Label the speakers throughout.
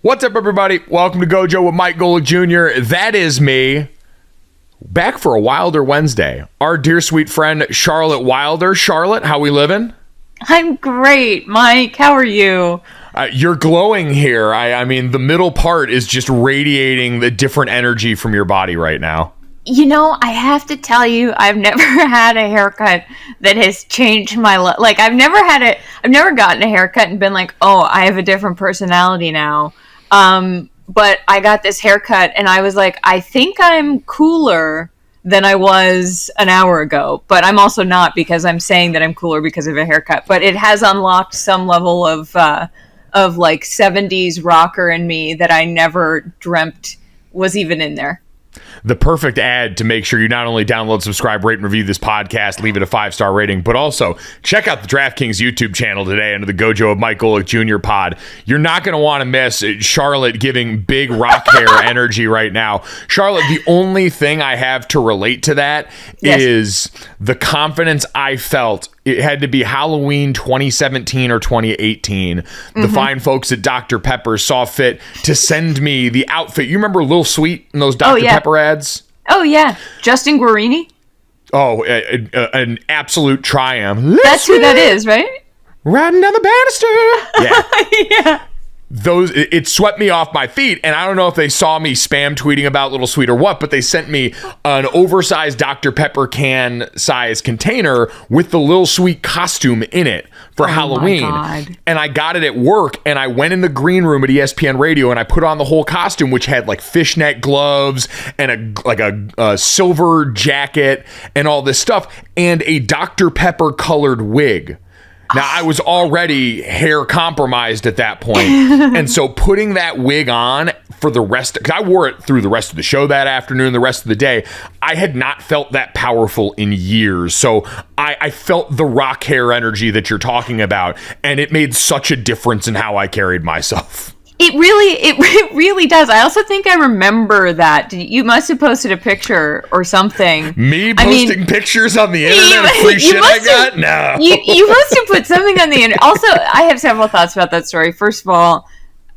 Speaker 1: What's up, everybody? Welcome to Gojo with Mike Golick Jr. That is me. Back for a Wilder Wednesday. Our dear sweet friend, Charlotte Wilder. Charlotte, how we living?
Speaker 2: I'm great, Mike. How are you?
Speaker 1: You're glowing here. I mean, the middle part is just radiating the different energy from your body right now.
Speaker 2: You know, I have to tell you, I've never had a haircut that has changed my life. Like, I've never gotten a haircut and been like, oh, I have a different personality now. But I got this haircut and I was like, I think I'm cooler than I was an hour ago. But I'm also not, because I'm saying that I'm cooler because of a haircut. But it has unlocked some level of like 70s rocker in me that I never dreamt was even in there.
Speaker 1: The perfect ad to make sure you not only download, subscribe, rate, and review this podcast, leave it a 5-star rating, but also check out the DraftKings YouTube channel today under the Gojo of Mike Golick Jr. pod. You're not going to want to miss Charlotte giving big rock hair energy right now. Charlotte, the only thing I have to relate to that is the confidence I felt. It had to be Halloween 2017 or 2018. The fine folks at Dr. Pepper saw fit to send me the outfit. You remember Lil Sweet in those Dr. Pepper ads?
Speaker 2: Oh, yeah. Justin Guarini?
Speaker 1: Oh, an absolute triumph.
Speaker 2: That's who that is, right?
Speaker 1: Riding down the banister. Yeah.
Speaker 2: Yeah.
Speaker 1: It swept me off my feet, and I don't know if they saw me spam tweeting about Little Sweet or what, but they sent me an oversized Dr. Pepper can size container with the Little Sweet costume in it for Halloween.
Speaker 2: My God.
Speaker 1: And I got it at work, and I went in the green room at ESPN Radio, and I put on the whole costume, which had like fishnet gloves and a silver jacket and all this stuff, and a Dr. Pepper colored wig. Now, I was already hair compromised at that point. And so putting that wig on for the rest, because I wore it through the rest of the show that afternoon, the rest of the day, I had not felt that powerful in years. So I felt the rock hair energy that you're talking about, and it made such a difference in how I carried myself.
Speaker 2: It really does. I also think I remember that. You must have posted a picture or something.
Speaker 1: Me posting pictures on the internet of free shit I got? No.
Speaker 2: You must have put something on the internet. Also, I have several thoughts about that story. First of all,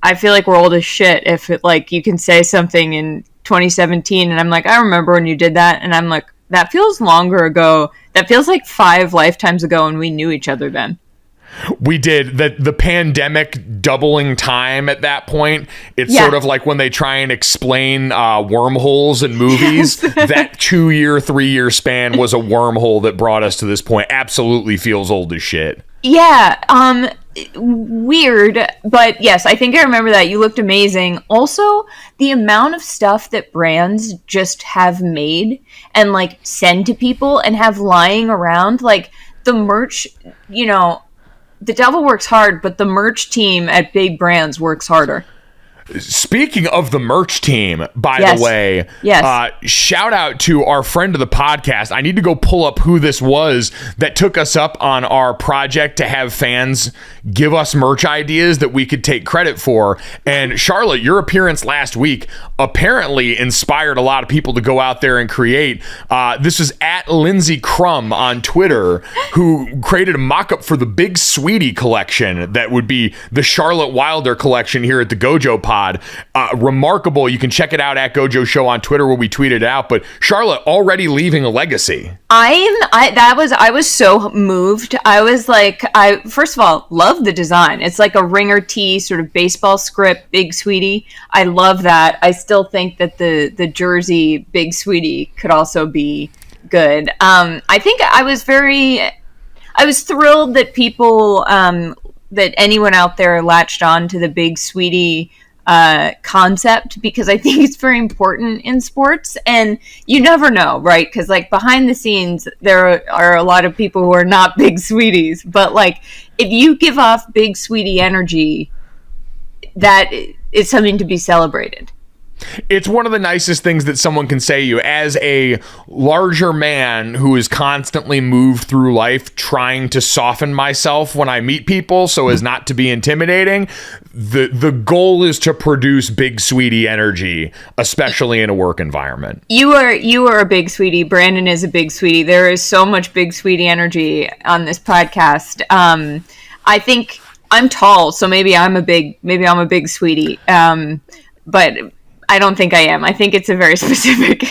Speaker 2: I feel like we're old as shit if you can say something in 2017 and I'm like, I remember when you did that, and I'm like, that feels longer ago. That feels like 5 lifetimes ago, and we knew each other then.
Speaker 1: We did. The pandemic doubling time at that point. It's sort of like when they try and explain wormholes in movies. Yes. That 2-year, 3-year span was a wormhole that brought us to this point. Absolutely feels old as shit.
Speaker 2: Yeah. Weird. But yes, I think I remember that. You looked amazing. Also, the amount of stuff that brands just have made and like send to people and have lying around, like the merch, you know, the devil works hard, but the merch team at big brands works harder.
Speaker 1: Speaking of the merch team, by the way, shout out to our friend of the podcast. I need to go pull up who this was that took us up on our project to have fans give us merch ideas that we could take credit for. And Charlotte, your appearance last week apparently inspired a lot of people to go out there and create. This was at Lindsay Crum on Twitter, who created a mock-up for the Big Sweetie collection that would be the Charlotte Wilder collection here at the Gojo Pod. Remarkable. You can check it out at Gojo Show on Twitter where we tweeted it out. But Charlotte already leaving a legacy.
Speaker 2: I was so moved. I was like, I first of all love the design. It's like a ringer tee, sort of baseball script, Big Sweetie. I love that. I still think that the jersey Big Sweetie could also be good. I think I was thrilled that people, that anyone out there latched on to the Big Sweetie concept, because I think it's very important in sports, and you never know, right? Because like behind the scenes there are a lot of people who are not Big Sweeties, but like if you give off Big Sweetie energy, that is something to be celebrated.
Speaker 1: It's one of the nicest things that someone can say to you as a larger man who is constantly moved through life trying to soften myself when I meet people so as not to be intimidating. The goal is to produce Big Sweetie energy, especially in a work environment.
Speaker 2: You are a Big Sweetie. Brandon is a Big Sweetie. There is so much Big Sweetie energy on this podcast. I think I'm tall, so maybe I'm a big sweetie. But I don't think I am. I think it's a very specific.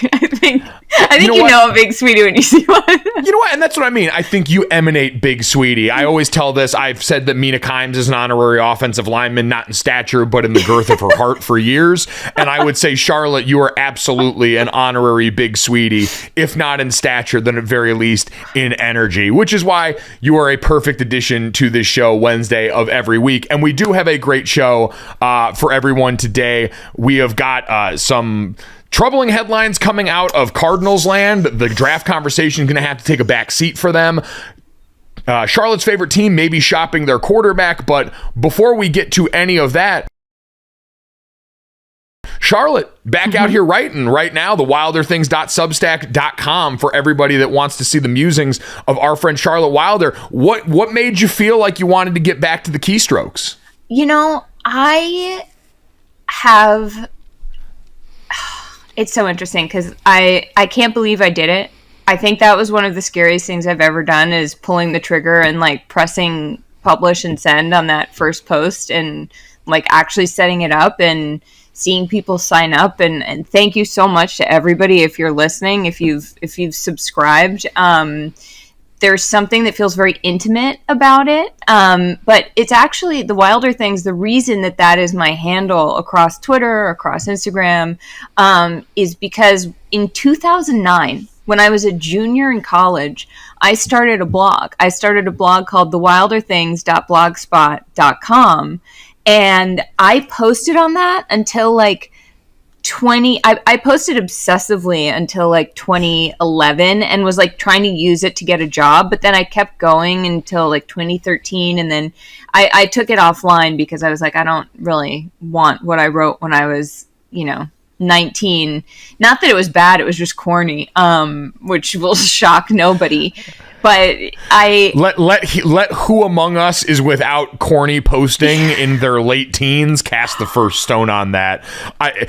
Speaker 2: I think you know a big sweetie when you see one.
Speaker 1: You know what? And that's what I mean. I think you emanate big sweetie. I always tell this. I've said that Mina Kimes is an honorary offensive lineman, not in stature, but in the girth of her heart for years. And I would say, Charlotte, you are absolutely an honorary big sweetie, if not in stature, then at very least in energy, which is why you are a perfect addition to this show Wednesday of every week. And we do have a great show for everyone today. We have got some troubling headlines coming out of Cardinals land. The draft conversation is going to have to take a back seat for them. Charlotte's favorite team may be shopping their quarterback, but before we get to any of that, Charlotte, back out here writing right now, the wilderthings.substack.com for everybody that wants to see the musings of our friend Charlotte Wilder. What made you feel like you wanted to get back to the keystrokes?
Speaker 2: You know, I have... It's so interesting because I can't believe I did it. I think that was one of the scariest things I've ever done, is pulling the trigger and like pressing publish and send on that first post, and like actually setting it up and seeing people sign up. And thank you so much to everybody. If you're listening, if you've subscribed, there's something that feels very intimate about it. But it's actually the Wilder Things. The reason that is my handle across Twitter, across Instagram, is because in 2009, when I was a junior in college, I started a blog. I started a blog called thewilderthings.blogspot.com. And I posted on that until like I posted obsessively until like 2011 and was like trying to use it to get a job, but then I kept going until like 2013, and then I took it offline because I was like, I don't really want what I wrote when I was 19. Not that it was bad, it was just corny, which will shock nobody. But I
Speaker 1: let who among us is without corny posting in their late teens cast the first stone on that. I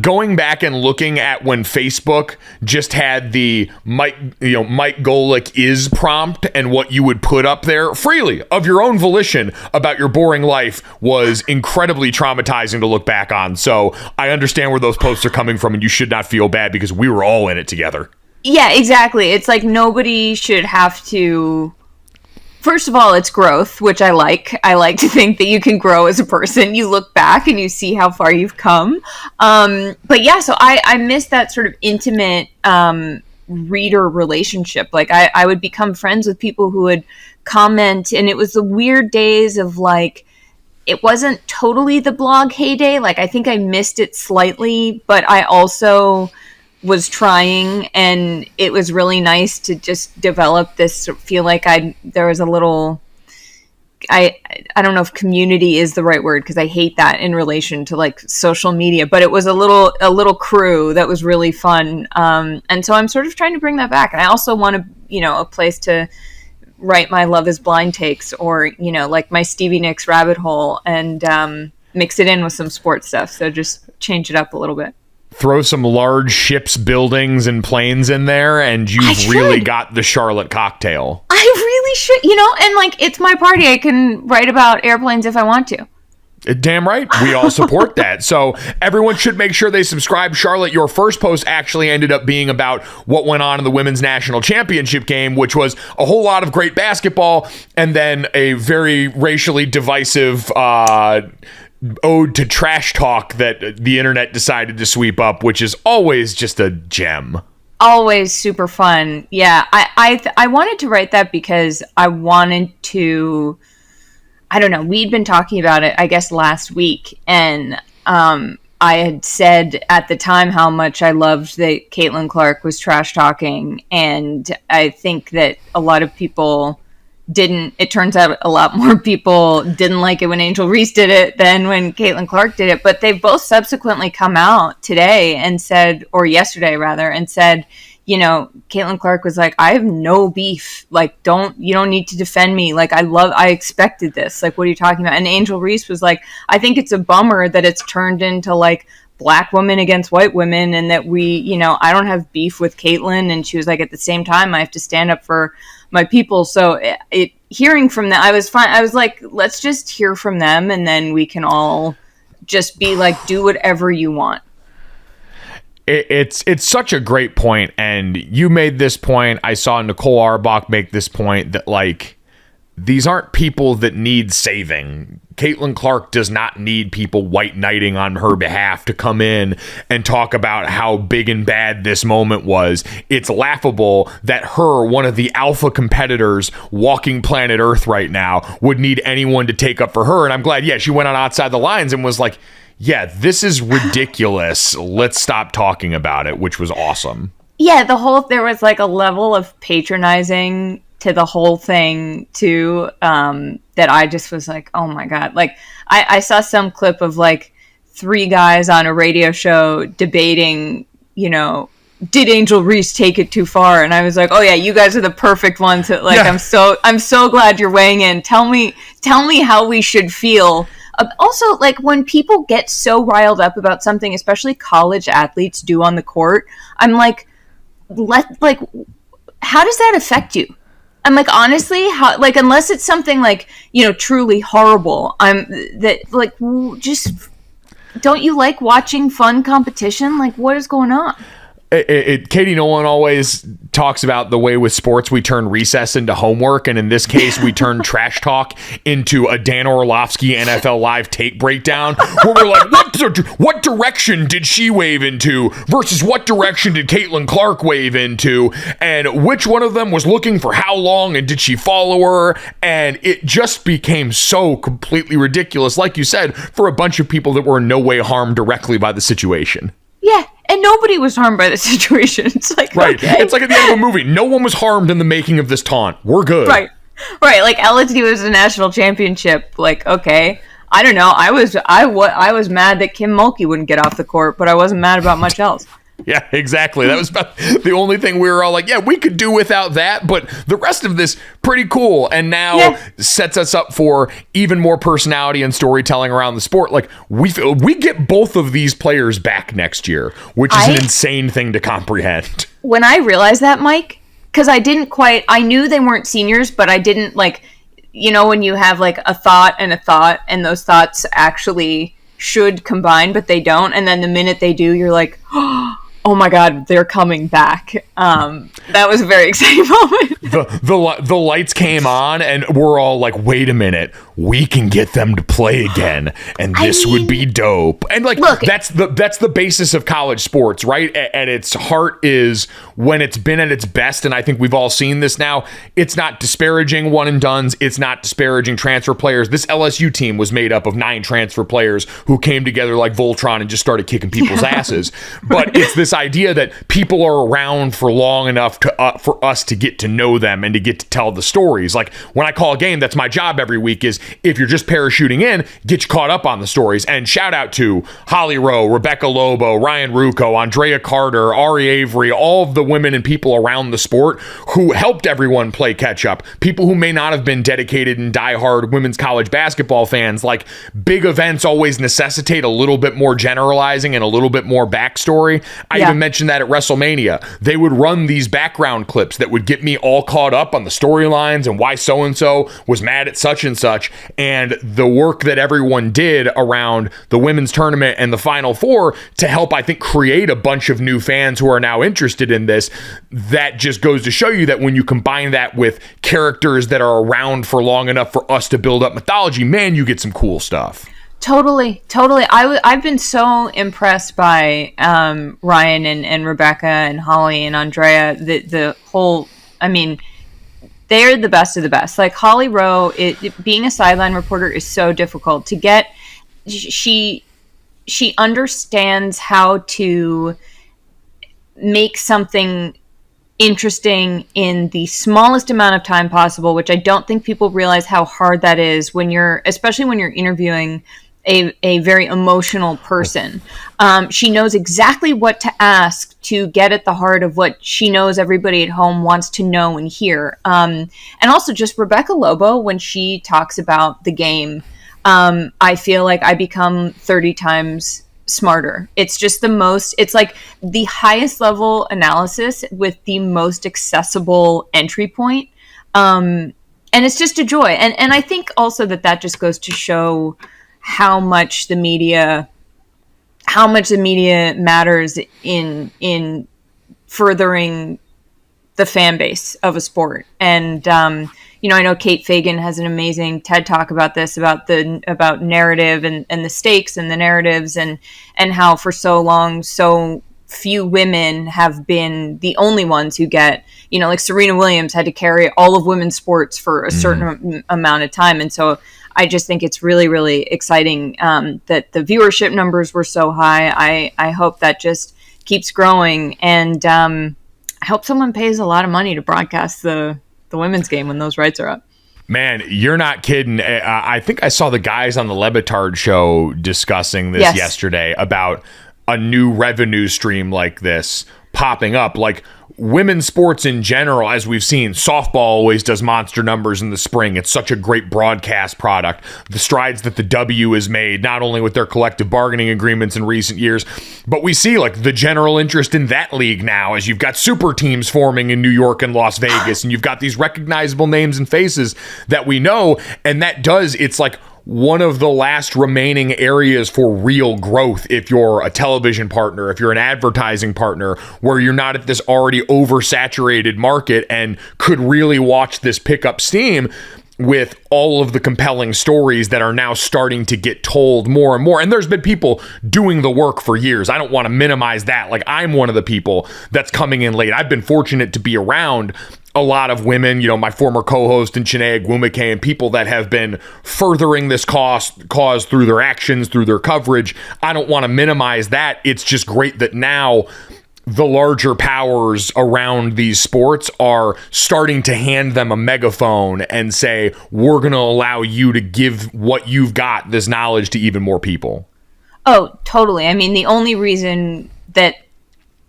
Speaker 1: going back and looking at when Facebook just had the Mike Golick is prompt, and what you would put up there freely of your own volition about your boring life was incredibly traumatizing to look back on. So I understand where those posts are coming from, and you should not feel bad because we were all in it together.
Speaker 2: Yeah, exactly. It's like nobody should have to... First of all, it's growth, which I like. I like to think that you can grow as a person. You look back and you see how far you've come. But yeah, so I miss that sort of intimate reader relationship. Like I would become friends with people who would comment, and it was the weird days of like... It wasn't totally the blog heyday. Like I think I missed it slightly, but I also... was trying, and it was really nice to just develop this, feel like there was a little, I don't know if community is the right word, because I hate that in relation to like social media, but it was a little crew that was really fun. And so I'm sort of trying to bring that back. And I also want a place to write my Love is Blind takes, or, like my Stevie Nicks rabbit hole, and mix it in with some sports stuff. So just change it up a little bit.
Speaker 1: Throw some large ships, buildings, and planes in there, and you've really got the Charlotte cocktail.
Speaker 2: I really should, and like, it's my party. I can write about airplanes if I want to.
Speaker 1: Damn right. We all support that. So everyone should make sure they subscribe. Charlotte, your first post actually ended up being about what went on in the women's national championship game, which was a whole lot of great basketball, and then a very racially divisive ode to trash talk that the internet decided to sweep up, which is always just a gem.
Speaker 2: Always super fun. Yeah, I wanted to write that because I wanted to, I don't know, we'd been talking about it, I guess, last week, and I had said at the time how much I loved that Caitlin Clark was trash talking, and I think that a lot of people didn't. It turns out a lot more people didn't like it when Angel Reese did it than when Caitlin Clark did it. But they've both subsequently come out today and said, or yesterday rather, and said, Caitlin Clark was like, I have no beef. Like, you don't need to defend me. Like, I expected this. Like, what are you talking about? And Angel Reese was like, I think it's a bummer that it's turned into like black women against white women, and that I don't have beef with Caitlin. And she was like, at the same time, I have to stand up for my people. So it hearing from them, I was fine. I was like, let's just hear from them, and then we can all just be like, do whatever you want.
Speaker 1: It's such a great point, and you made this point. I saw Nicole Auerbach make this point that, like, these aren't people that need saving. Caitlin Clark does not need people white knighting on her behalf to come in and talk about how big and bad this moment was. It's laughable that her, one of the alpha competitors walking planet Earth right now, would need anyone to take up for her. And I'm glad, she went on Outside the Lines and was like, yeah, this is ridiculous. Let's stop talking about it, which was awesome.
Speaker 2: Yeah, there was like a level of patronizing to the whole thing too, that I just was like, oh my God. Like I saw some clip of like 3 guys on a radio show debating, did Angel Reese take it too far? And I was like, oh yeah, you guys are the perfect ones that, like, yeah. I'm so glad you're weighing in. Tell me how we should feel. Also, like, when people get so riled up about something, especially college athletes do on the court, I'm like, how does that affect you? I'm like, honestly, how, like, unless it's something like, truly horrible, just, don't you like watching fun competition? Like, what is going on?
Speaker 1: Katie Nolan always talks about the way with sports we turn recess into homework, and in this case we turn trash talk into a Dan Orlovsky NFL Live tape breakdown where we're like, what direction did she wave into versus what direction did Caitlin Clark wave into, and which one of them was looking for how long, and did she follow her? And it just became so completely ridiculous, like you said, for a bunch of people that were in no way harmed directly by the situation.
Speaker 2: Yeah, and nobody was harmed by the situation. It's like,
Speaker 1: right.
Speaker 2: Okay.
Speaker 1: It's like at the end of a movie. No one was harmed in the making of this taunt. We're good.
Speaker 2: Right. Like, LSD was a national championship. Like, okay. I don't know. I was mad that Kim Mulkey wouldn't get off the court, but I wasn't mad about much else.
Speaker 1: Yeah, exactly. That was about the only thing we were all like, yeah, we could do without that, but the rest of this, pretty cool. And now sets us up for even more personality and storytelling around the sport. Like, we get both of these players back next year, which is an insane thing to comprehend.
Speaker 2: When I realized that, Mike, because I knew they weren't seniors, but I didn't, like, when you have like a thought, and those thoughts actually should combine, but they don't. And then the minute they do, you're like, oh my God, they're coming back. That was a very exciting moment.
Speaker 1: The lights came on and we're all like, wait a minute, we can get them to play again, and this would be dope. And like, look, that's the basis of college sports, right? At its heart is when it's been at its best, and I think we've all seen this now. It's not disparaging one and dones. It's not disparaging transfer players. This LSU team was made up of 9 transfer players who came together like Voltron and just started kicking people's asses. But it's this idea that people are around for long enough for us to get to know them and to get to tell the stories. Like, when I call a game, that's my job every week, is if you're just parachuting in, get you caught up on the stories. And shout out to Holly Rowe, Rebecca Lobo, Ryan Rucco, Andrea Carter, Ari Avery, all of the women and people around the sport who helped everyone play catch up. People who may not have been dedicated and diehard women's college basketball fans. Like, big events always necessitate a little bit more generalizing and a little bit more backstory. I even mentioned that at WrestleMania. They would run these background clips that would get me all caught up on the storylines and why so-and-so was mad at such and such. And the work that everyone did around the women's tournament and the Final Four to help, I think, create a bunch of new fans who are now interested in this. That just goes to show you that when you combine that with characters that are around for long enough for us to build up mythology, man, you get some cool stuff.
Speaker 2: Totally. I've been so impressed by Ryan and Rebecca and Holly and Andrea. The whole, I mean, they're the best of the best. Like, Holly Rowe, being a sideline reporter is so difficult to get. She understands how to make something interesting in the smallest amount of time possible, which I don't think people realize how hard that is especially when you're interviewing a very emotional person. She knows exactly what to ask to get at the heart of what she knows everybody at home wants to know and hear. And also just Rebecca Lobo, when she talks about the game, I feel like I become 30 times smarter. It's just it's like the highest level analysis with the most accessible entry point. it's just a joy. And I think also that just goes to show how much the media matters in furthering the fan base of a sport. And I know Kate Fagan has an amazing TED Talk about this, about narrative and the stakes and the narratives, and how for so long so few women have been the only ones who get, like Serena Williams had to carry all of women's sports for a certain amount of time. And so I just think it's really, really exciting that the viewership numbers were so high. I hope that just keeps growing, and I hope someone pays a lot of money to broadcast the women's game when those rights are up.
Speaker 1: Man, you're not kidding. I think I saw the guys on the Le Batard show discussing this yesterday about a new revenue stream like this popping up. Like, women's sports in general, as we've seen, softball always does monster numbers in the spring. It's such a great broadcast product. The strides that the W has made, not only with their collective bargaining agreements in recent years, but we see like the general interest in that league now, as you've got super teams forming in New York and Las Vegas, and you've got these recognizable names and faces that we know, and it's like one of the last remaining areas for real growth if you're a television partner, if you're an advertising partner, where you're not at this already oversaturated market and could really watch this pick up steam with all of the compelling stories that are now starting to get told more and more. And there's been people doing the work for years. I don't want to minimize that. Like, I'm one of the people that's coming in late. I've been fortunate to be around a lot of women, my former co-host and Chinea Gwumike, and people that have been furthering this cause through their actions, through their coverage. I don't want to minimize that. It's just great that now the larger powers around these sports are starting to hand them a megaphone and say, we're going to allow you to give what you've got, this knowledge, to even more people.
Speaker 2: Oh, totally. I mean, the only reason that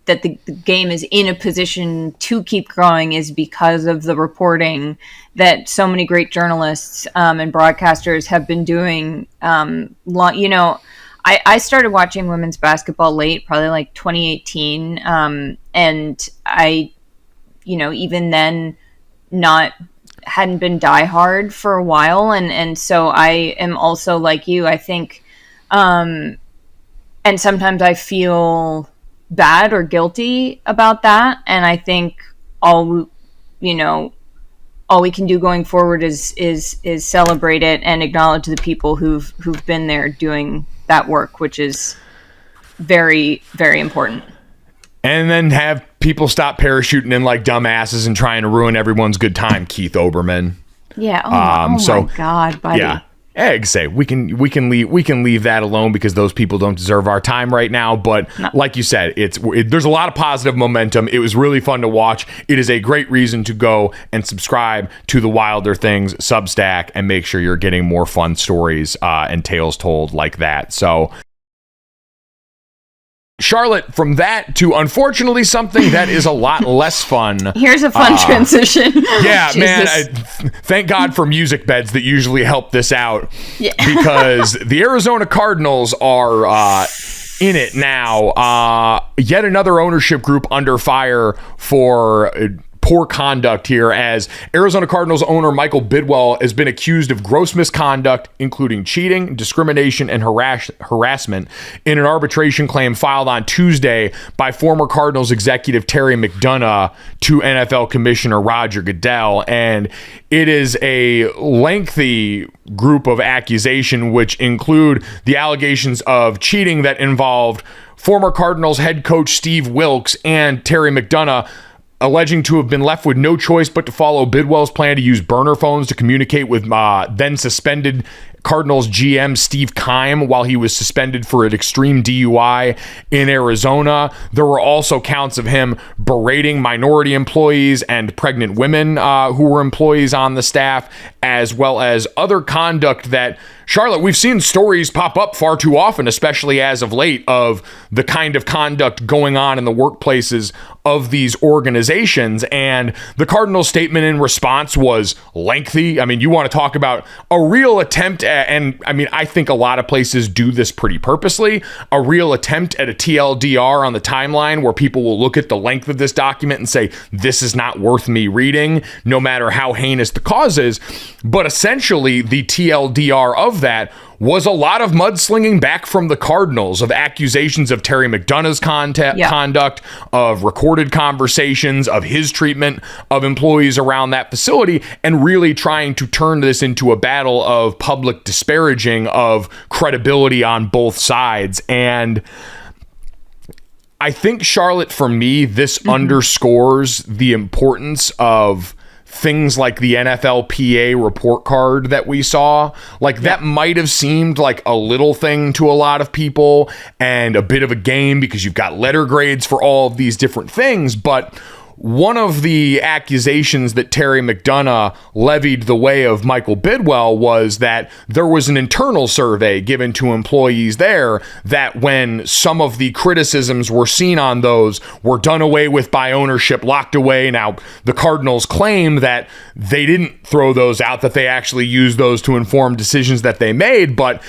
Speaker 2: the game is in a position to keep growing is because of the reporting that so many great journalists and broadcasters have been doing. I started watching women's basketball late, probably like 2018. And I, even then hadn't been diehard for a while. And so I am also like you, I think, and sometimes I feel bad or guilty about that. And I think all we can do going forward is celebrate it and acknowledge the people who've been there doing that work, which is very, very important.
Speaker 1: And then have people stop parachuting in like dumbasses and trying to ruin everyone's good time, Keith Oberman.
Speaker 2: Yeah. My God, buddy.
Speaker 1: Yeah. Say we can leave that alone because those people don't deserve our time right now. But like you said, there's a lot of positive momentum. It was really fun to watch. It is a great reason to go and subscribe to the Wilder Things Substack and make sure you're getting more fun stories and tales told like that. So, Charlotte, from that to unfortunately something that is a lot less fun.
Speaker 2: Here's a fun transition.
Speaker 1: Yeah, man. Thank God for music beds that usually help this out. Yeah. Because the Arizona Cardinals are in it now. Yet another ownership group under fire for poor conduct here, as Arizona Cardinals owner Michael Bidwell has been accused of gross misconduct, including cheating, discrimination, and harassment in an arbitration claim filed on Tuesday by former Cardinals executive Terry McDonough to NFL Commissioner Roger Goodell. And it is a lengthy group of accusation, which include the allegations of cheating that involved former Cardinals head coach Steve Wilks and Terry McDonough, alleging to have been left with no choice but to follow Bidwell's plan to use burner phones to communicate with then suspended Cardinals GM Steve Keim while he was suspended for an extreme DUI in Arizona. There were also counts of him berating minority employees and pregnant women who were employees on the staff, as well as other conduct that, Charlotte, we've seen stories pop up far too often, especially as of late, of the kind of conduct going on in the workplaces of these organizations. And the Cardinals statement in response was lengthy. I mean, you want to talk about a real attempt at, and I mean, I think a lot of places do this pretty purposely, a real attempt at a TLDR on the timeline where people will look at the length of this document and say, this is not worth me reading, no matter how heinous the cause is. But essentially, the TLDR of that was a lot of mudslinging back from the Cardinals of accusations of Terry McDonough's conduct, of recorded conversations, of his treatment of employees around that facility, and really trying to turn this into a battle of public disparaging of credibility on both sides. And I think, Charlotte, for me, this underscores the importance of things like the NFLPA report card that we saw. Like, that might have seemed like a little thing to a lot of people and a bit of a game because you've got letter grades for all of these different things. But one of the accusations that Terry McDonough levied the way of Michael Bidwell was that there was an internal survey given to employees there that when some of the criticisms were seen on those were done away with by ownership, locked away. Now, the Cardinals claim that they didn't throw those out, that they actually used those to inform decisions that they made, but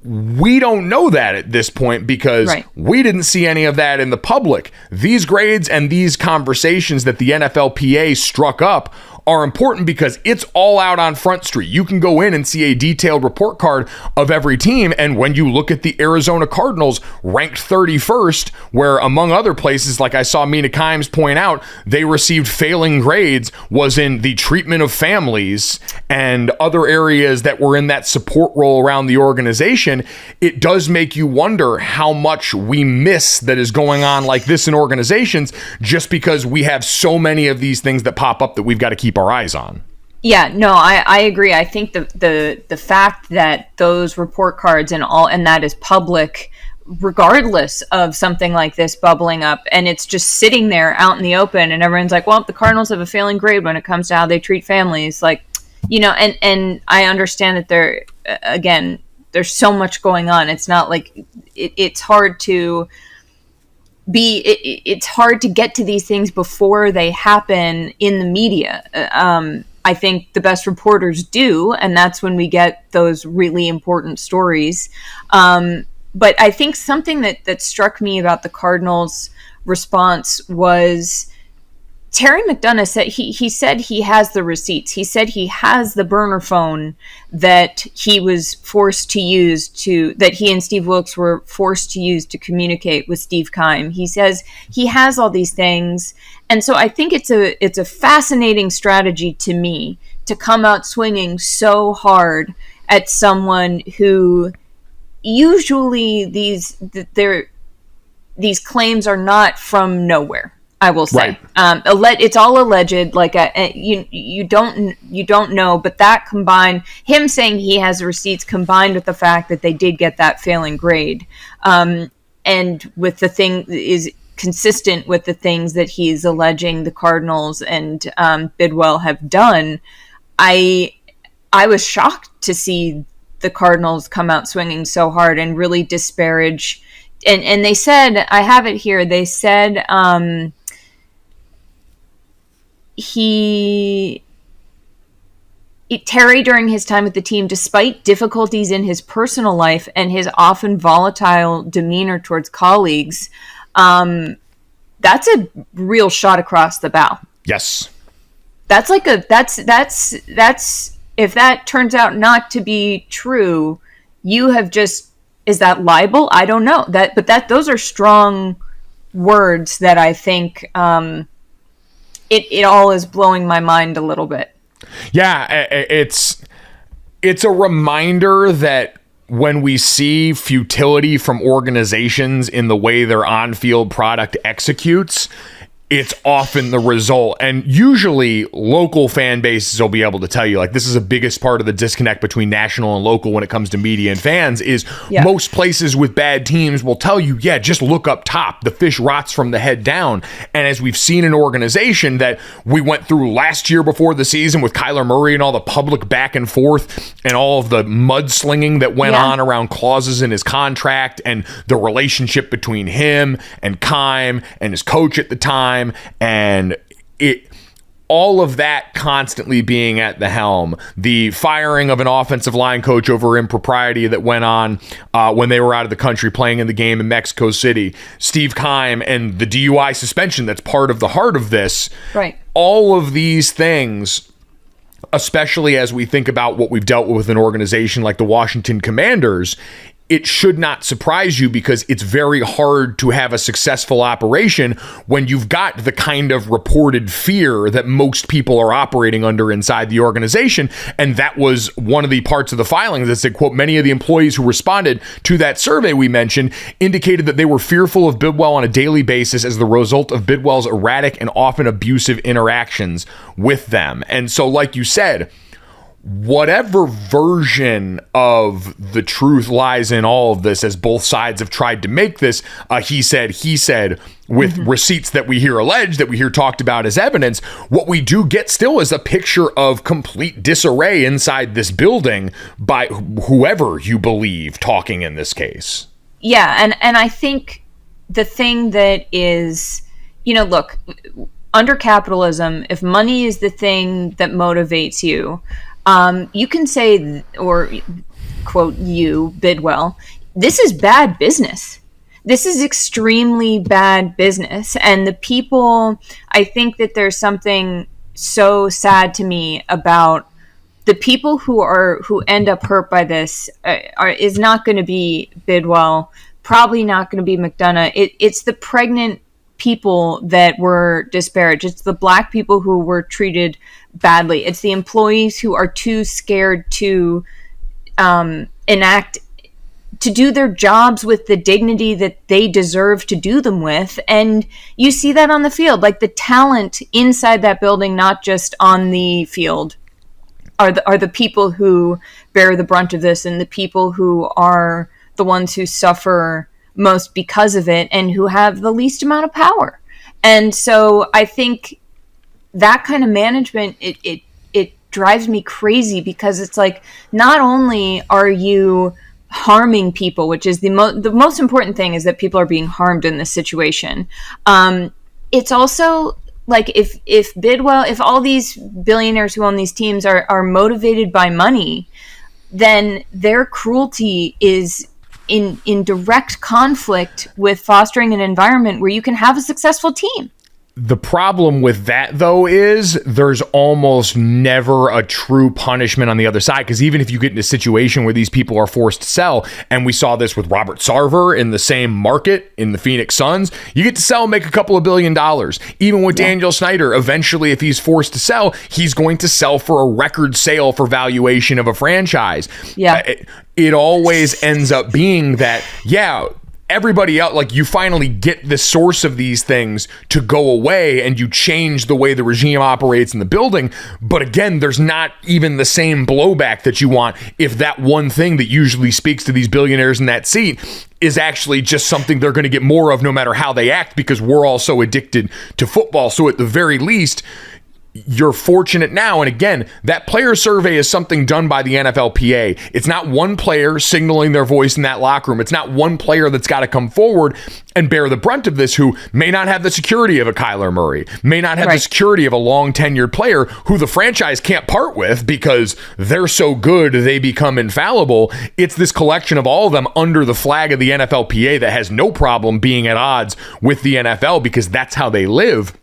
Speaker 1: we don't know that at this point because we didn't see any of that in the public. These grades and these conversations that the NFLPA struck up are important because it's all out on Front Street. You can go in and see a detailed report card of every team. And when you look at the Arizona Cardinals ranked 31st, where among other places, like I saw Mina Kimes point out, they received failing grades, was in the treatment of families and other areas that were in that support role around the organization. It does make you wonder how much we miss that is going on like this in organizations just because we have so many of these things that pop up that we've got to keep our eyes on.
Speaker 2: Yeah, no, I agree. I think the fact that those report cards and that is public, regardless of something like this bubbling up, and it's just sitting there out in the open, and everyone's like, well, the Cardinals have a failing grade when it comes to how they treat families. Like, you know, and I understand that there's so much going on. It's not like it's hard to it's hard to get to these things before they happen in the media. I think the best reporters do, and that's when we get those really important stories. But I think something that struck me about the Cardinals' response was Terry McDonough said he said he has the receipts. He said he has the burner phone that he was forced to use that he and Steve Wilkes were forced to use to communicate with Steve Keim. He says he has all these things. And so I think it's a fascinating strategy to me to come out swinging so hard at someone who usually these claims are not from nowhere. I will say, it's all alleged. Like you don't know, but that combined, him saying he has the receipts, combined with the fact that they did get that failing grade, and with the thing is consistent with the things that he's alleging the Cardinals and Bidwell have done. I was shocked to see the Cardinals come out swinging so hard and really disparage. And they said, I have it here. They said. Terry, during his time with the team, despite difficulties in his personal life and his often volatile demeanor towards colleagues, that's a real shot across the bow.
Speaker 1: Yes.
Speaker 2: That's like that's if that turns out not to be true, you have just, is that libel? I don't know. Those are strong words that I think, it all is blowing my mind a little bit.
Speaker 1: Yeah, it's a reminder that when we see futility from organizations in the way their on-field product executes, it's often the result. And usually local fan bases will be able to tell you, like, this is the biggest part of the disconnect between national and local when it comes to media and fans is most places with bad teams will tell you, just look up top. The fish rots from the head down. And as we've seen an organization that we went through last year before the season with Kyler Murray and all the public back and forth and all of the mudslinging that went on around clauses in his contract and the relationship between him and Keim and his coach at the time, time, and all of that constantly being at the helm, the firing of an offensive line coach over impropriety that went on when they were out of the country playing in the game in Mexico City, Steve Keim and the DUI suspension that's part of the heart of this.
Speaker 2: Right.
Speaker 1: All of these things, especially as we think about what we've dealt with an organization like the Washington Commanders, it should not surprise you, because it's very hard to have a successful operation when you've got the kind of reported fear that most people are operating under inside the organization. And that was one of the parts of the filing that said, quote, many of the employees who responded to that survey we mentioned indicated that they were fearful of Bidwell on a daily basis as the result of Bidwell's erratic and often abusive interactions with them. And so, like you said, whatever version of the truth lies in all of this, as both sides have tried to make this he said with receipts that we hear alleged, that we hear talked about as evidence, what we do get still is a picture of complete disarray inside this building by whoever you believe talking in this case.
Speaker 2: Yeah, and I think the thing that is, look, under capitalism, if money is the thing that motivates you, you can say, or quote you, Bidwell, this is bad business. This is extremely bad business. And the people, I think that there's something so sad to me about the people who end up hurt by this is not going to be Bidwell, probably not going to be McDonough. It's the pregnant people that were disparaged. It's the Black people who were treated badly. It's the employees who are too scared to do their jobs with the dignity that they deserve to do them with. And you see that on the field, like the talent inside that building, not just on the field, are the people who bear the brunt of this, and the people who are the ones who suffer most because of it and who have the least amount of power. And so I think that kind of management, it drives me crazy, because it's like, not only are you harming people, which is the most important thing, is that people are being harmed in this situation. It's also like, if Bidwell, if all these billionaires who own these teams are motivated by money, then their cruelty is in direct conflict with fostering an environment where you can have a successful team.
Speaker 1: The problem with that, though, is there's almost never a true punishment on the other side, because even if you get in a situation where these people are forced to sell, and we saw this with Robert Sarver in the same market in the Phoenix Suns, you get to sell and make a couple of $1 billion. Even with Daniel Snyder, eventually, if he's forced to sell, he's going to sell for a record sale for valuation of a franchise.
Speaker 2: Yeah.
Speaker 1: It always ends up being that, everybody else, like, you finally get the source of these things to go away, and you change the way the regime operates in the building. But again, there's not even the same blowback that you want if that one thing that usually speaks to these billionaires in that seat is actually just something they're going to get more of no matter how they act, because we're all so addicted to football. So at the very least, you're fortunate now. And again, that player survey is something done by the NFLPA. It's not one player signaling their voice in that locker room. It's not one player that's got to come forward and bear the brunt of this, who may not have the security of a Kyler Murray, may not have the security of a long tenured player who the franchise can't part with because they're so good they become infallible. It's this collection of all of them under the flag of the NFLPA that has no problem being at odds with the NFL, because that's how they live.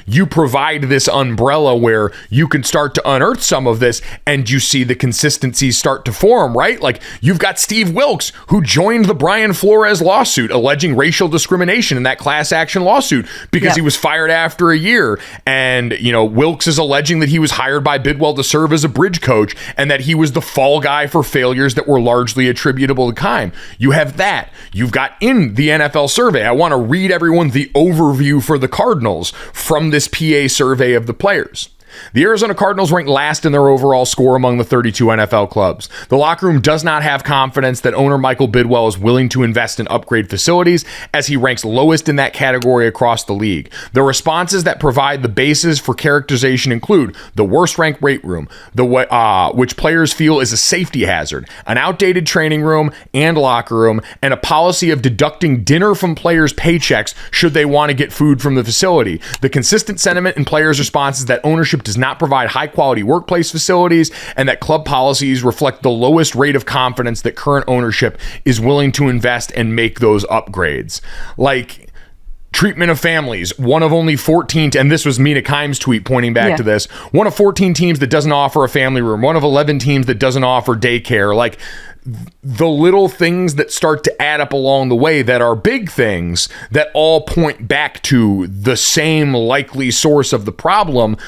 Speaker 1: You provide this umbrella where you can start to unearth some of this, and you see the consistencies start to form, right? Like, you've got Steve Wilkes, who joined the Brian Flores lawsuit alleging racial discrimination in that class action lawsuit because he was fired after a year. And, Wilkes is alleging that he was hired by Bidwell to serve as a bridge coach, and that he was the fall guy for failures that were largely attributable to Keim. You have that. You've got in the NFL survey, I want to read everyone the overview for the Cardinals from this PA survey of the players. The Arizona Cardinals rank last in their overall score among the 32 NFL clubs. The locker room does not have confidence that owner Michael Bidwell is willing to invest in upgrade facilities, as he ranks lowest in that category across the league. The responses that provide the basis for characterization include the worst-ranked weight room, which players feel is a safety hazard, an outdated training room and locker room, and a policy of deducting dinner from players' paychecks should they want to get food from the facility. The consistent sentiment in players' responses that ownership does not provide high-quality workplace facilities, and that club policies reflect the lowest rate of confidence that current ownership is willing to invest and make those upgrades. Like treatment of families, one of only 14, and this was Mina Kimes' tweet pointing back to this, one of 14 teams that doesn't offer a family room, one of 11 teams that doesn't offer daycare. Like, the little things that start to add up along the way that are big things that all point back to the same likely source of the problem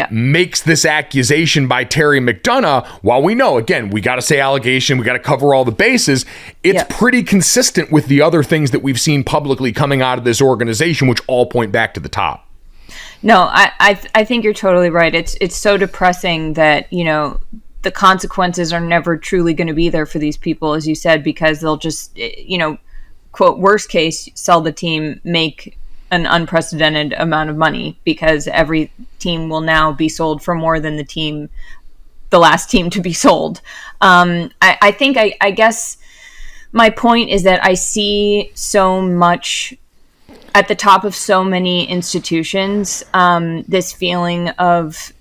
Speaker 1: makes this accusation by Terry McDonough, while we know, again, we got to say allegation, we got to cover all the bases, it's pretty consistent with the other things that we've seen publicly coming out of this organization, which all point back to the top.
Speaker 2: No, I think you're totally right. It's so depressing that, you know, the consequences are never truly going to be there for these people, as you said, because they'll just, you know, quote, worst case, sell the team, make an unprecedented amount of money, because every team will now be sold for more than the last team to be sold. I think, I guess my point is that I see so much at the top of so many institutions, this feeling of,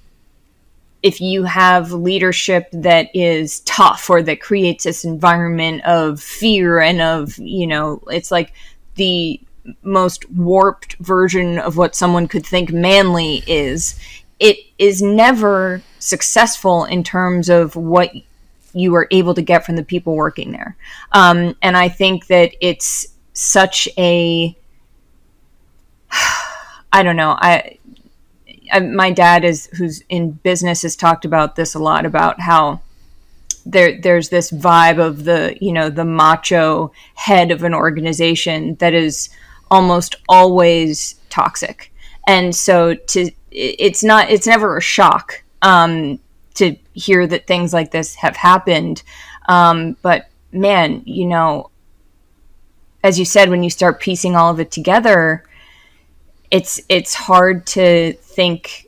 Speaker 2: if you have leadership that is tough or that creates this environment of fear and of, you know, it's like the most warped version of what someone could think manly is, it is never successful in terms of what you are able to get from the people working there. And I think that it's such a, I don't know, my dad who's in business has talked about this a lot, about how there's this vibe of the, you know, the macho head of an organization that is almost always toxic. And so it's never a shock to hear that things like this have happened. But man, you know, as you said, when you start piecing all of it together, it's hard to think.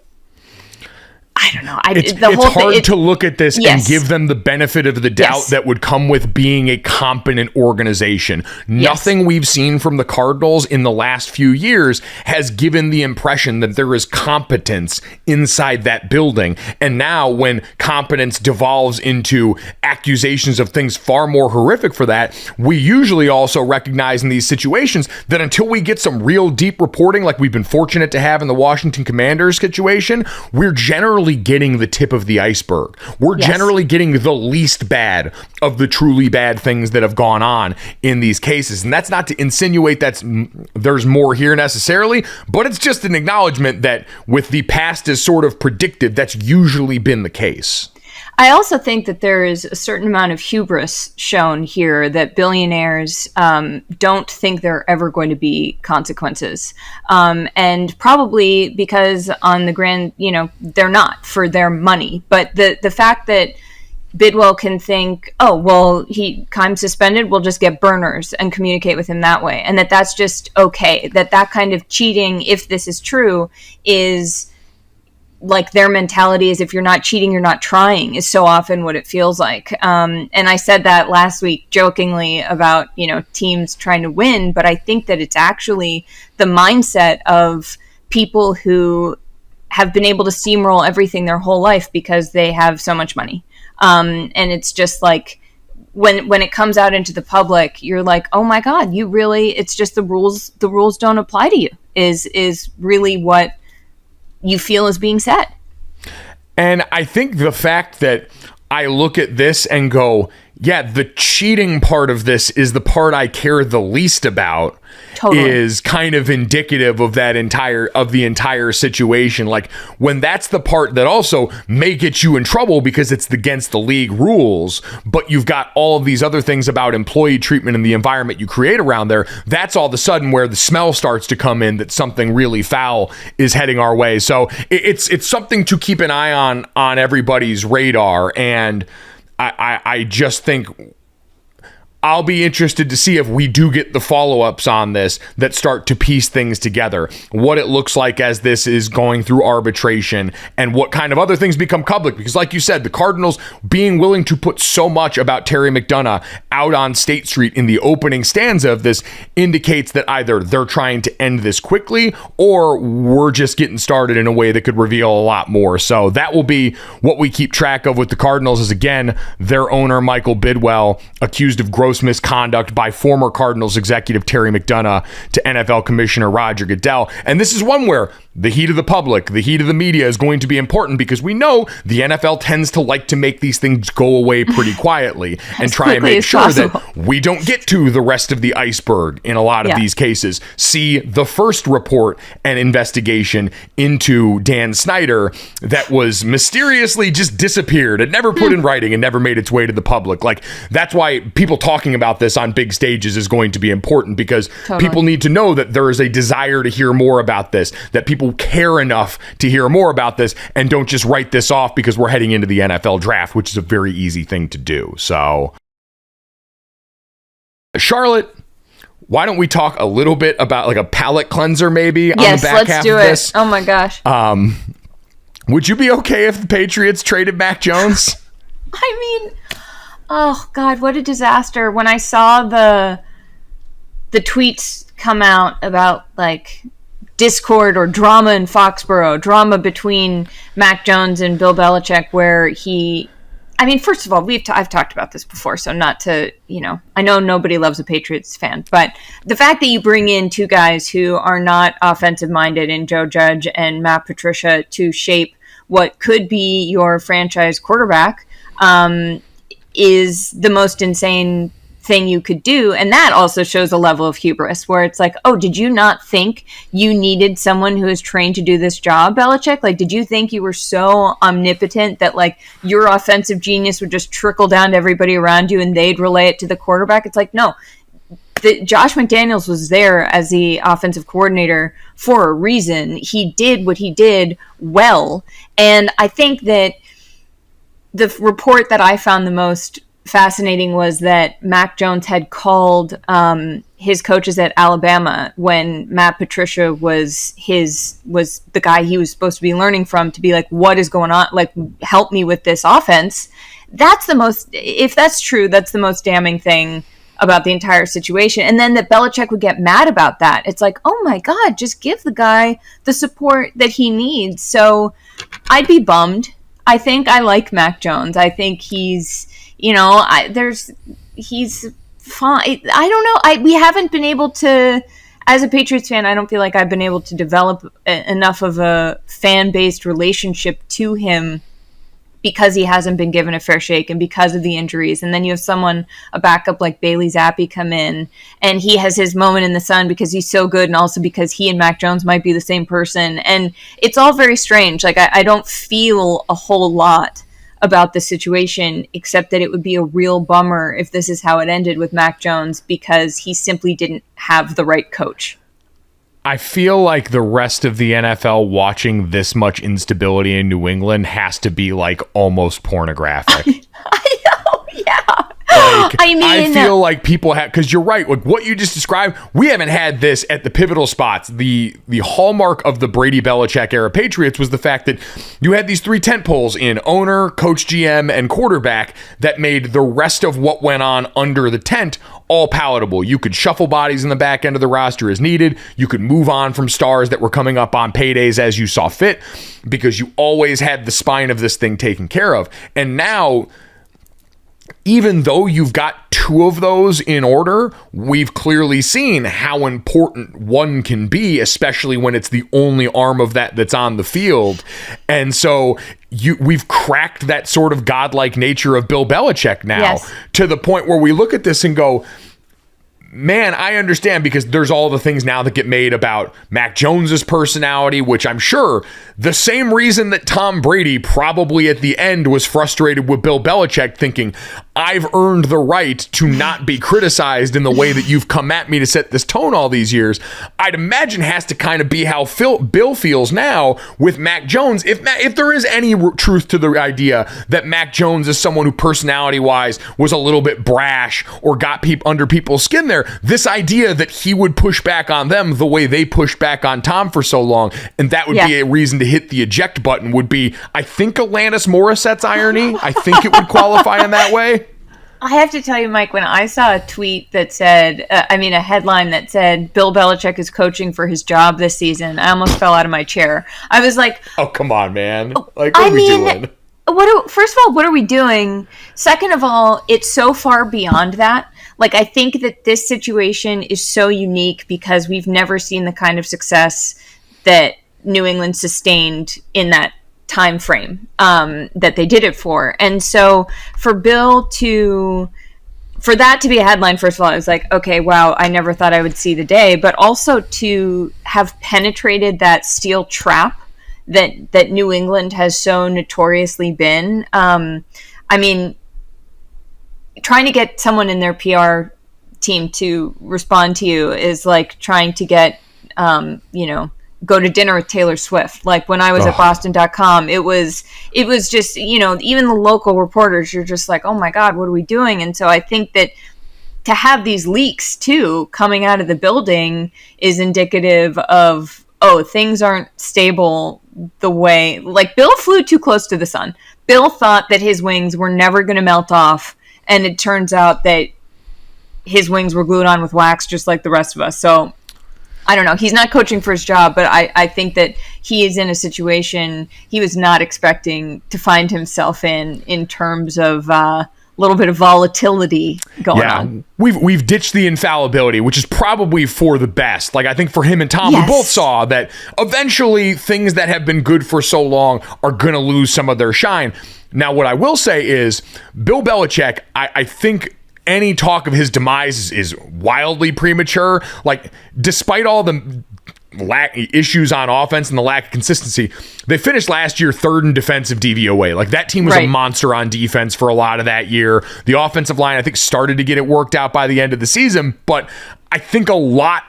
Speaker 2: I don't know.
Speaker 1: It's hard to look at this and give them the benefit of the doubt that would come with being a competent organization. Nothing we've seen from the Cardinals in the last few years has given the impression that there is competence inside that building. And now when competence devolves into accusations of things far more horrific for that, we usually also recognize in these situations that until we get some real deep reporting, like we've been fortunate to have in the Washington Commanders situation, we're generally getting the tip of the iceberg. We're generally getting the least bad of the truly bad things that have gone on in these cases. And that's not to insinuate there's more here necessarily, but it's just an acknowledgement that with the past as sort of predicted, that's usually been the case.
Speaker 2: I also think that there is a certain amount of hubris shown here, that billionaires don't think there are ever going to be consequences. And probably because on the grand, you know, they're not, for their money. But the fact that Bidwell can think, oh, well, Kimes suspended, we'll just get burners and communicate with him that way. And that's just okay. That kind of cheating, if this is true, is like their mentality is, if you're not cheating, you're not trying, is so often what it feels like. And I said that last week jokingly about, you know, teams trying to win, but I think that it's actually the mindset of people who have been able to steamroll everything their whole life because they have so much money. And it's just like, when it comes out into the public, you're like, oh my God, it's just the rules don't apply to you, is really what you feel is being said.
Speaker 1: And I think the fact that I look at this and go, yeah, the cheating part of this is the part I care the least about. is kind of indicative of the entire situation. Like, when that's the part that also may get you in trouble because it's against the league rules, but you've got all of these other things about employee treatment and the environment you create around there, that's all of a sudden where the smell starts to come in that something really foul is heading our way. So it's something to keep an eye on everybody's radar. And I just think I'll be interested to see if we do get the follow-ups on this that start to piece things together, what it looks like as this is going through arbitration, and what kind of other things become public. Because like you said, the Cardinals being willing to put so much about Terry McDonough out on State Street in the opening stanza of this indicates that either they're trying to end this quickly or we're just getting started in a way that could reveal a lot more. So that will be what we keep track of with the Cardinals, is again, their owner, Michael Bidwell, accused of gross misconduct by former Cardinals executive Terry McDonough to NFL Commissioner Roger Goodell. And this is one where the heat of the public, the heat of the media is going to be important, because we know the NFL tends to like to make these things go away pretty quietly and try and make sure that we don't get to the rest of the iceberg in a lot of these cases. See the first report and investigation into Dan Snyder that was mysteriously just disappeared and never put in writing and never made its way to the public. Like, that's why people talking about this on big stages is going to be important, because people need to know that there is a desire to hear more about this, that people care enough to hear more about this and don't just write this off because we're heading into the NFL draft, which is a very easy thing to do. So, Charlotte, why don't we talk a little bit about like a palate cleanser maybe on the back half of this?
Speaker 2: Oh my gosh.
Speaker 1: Would you be okay if the Patriots traded Mac Jones?
Speaker 2: I mean, oh God, what a disaster. When I saw the tweets come out about like discord or drama in Foxborough, drama between Mac Jones and Bill Belichick, where first of all, I've talked about this before, so not to, I know nobody loves a Patriots fan, but the fact that you bring in two guys who are not offensive minded in Joe Judge and Matt Patricia to shape what could be your franchise quarterback is the most insane thing you could do. And that also shows a level of hubris where it's like, oh, did you not think you needed someone who is trained to do this job, Belichick? Like, did you think you were so omnipotent that like your offensive genius would just trickle down to everybody around you and they'd relay it to the quarterback? It's like, no, Josh McDaniels was there as the offensive coordinator for a reason. He did what he did well. And I think that the report that I found the most fascinating was that Mac Jones had called his coaches at Alabama when Matt Patricia was the guy he was supposed to be learning from, to be like, what is going on? Like, help me with this offense. If that's true, that's the most damning thing about the entire situation. And then that Belichick would get mad about that. It's like, oh my God, just give the guy the support that he needs. So I'd be bummed. I think I like Mac Jones. I think he's, he's fine. I don't know. We haven't been able to, as a Patriots fan, I don't feel like I've been able to develop enough of a fan-based relationship to him because he hasn't been given a fair shake and because of the injuries. And then you have a backup like Bailey Zappi come in, and he has his moment in the sun because he's so good, and also because he and Mac Jones might be the same person. And it's all very strange. Like, I don't feel a whole lot about the situation, except that it would be a real bummer if this is how it ended with Mac Jones, because he simply didn't have the right coach.
Speaker 1: I feel like the rest of the NFL watching this much instability in New England has to be like almost pornographic.
Speaker 2: I know, yeah.
Speaker 1: Like, I feel like people have, because you're right, like what you just described, we haven't had this at the pivotal spots. The hallmark of the Brady Belichick era Patriots was the fact that you had these three tent poles in owner, coach, GM, and quarterback that made the rest of what went on under the tent all palatable. You could shuffle bodies in the back end of the roster as needed. You could move on from stars that were coming up on paydays as you saw fit, because you always had the spine of this thing taken care of. And now, even though you've got two of those in order, we've clearly seen how important one can be, especially when it's the only arm of that's on the field. And so we've cracked that sort of godlike nature of Bill Belichick now, to the point where we look at this and go, man, I understand, because there's all the things now that get made about Mac Jones's personality, which I'm sure the same reason that Tom Brady probably at the end was frustrated with Bill Belichick, thinking, I've earned the right to not be criticized in the way that you've come at me to set this tone all these years. I'd imagine has to kind of be how Bill feels now with Mac Jones. If there is any truth to the idea that Mac Jones is someone who personality-wise was a little bit brash or got under people's skin there, this idea that he would push back on them the way they pushed back on Tom for so long, and that would be a reason to hit the eject button, would be, I think, Alanis Morissette's irony. I think it would qualify in that way.
Speaker 2: I have to tell you, Mike, when I saw a tweet that said, a headline that said, Bill Belichick is coaching for his job this season, I almost fell out of my chair. I was like,
Speaker 1: oh, come on, man. Like, what are we doing?
Speaker 2: First of all, what are we doing? Second of all, it's so far beyond that. Like, I think that this situation is so unique because we've never seen the kind of success that New England sustained in that time frame that they did it for. And so for that to be a headline, first of all, I was like, okay, wow, I never thought I would see the day. But also to have penetrated that steel trap that New England has so notoriously been. Trying to get someone in their PR team to respond to you is like trying to get, go to dinner with Taylor Swift. Like when I was at Boston.com, it was just, even the local reporters, you're just like, oh my God, what are we doing? And so I think that to have these leaks too coming out of the building is indicative of, things aren't stable the way, like Bill flew too close to the sun. Bill thought that his wings were never going to melt off. And it turns out that his wings were glued on with wax, just like the rest of us. So I don't know. He's not coaching for his job, but I think that he is in a situation he was not expecting to find himself in terms of a little bit of volatility going on.
Speaker 1: We've ditched the infallibility, which is probably for the best. Like, I think for him and Tom, we both saw that eventually things that have been good for so long are going to lose some of their shine. Now, what I will say is Bill Belichick, I think any talk of his demise is wildly premature. Like, despite all the issues on offense and the lack of consistency, they finished last year third in defensive DVOA. Like, that team was a monster on defense for a lot of that year. The offensive line, I think, started to get it worked out by the end of the season, but I think a lot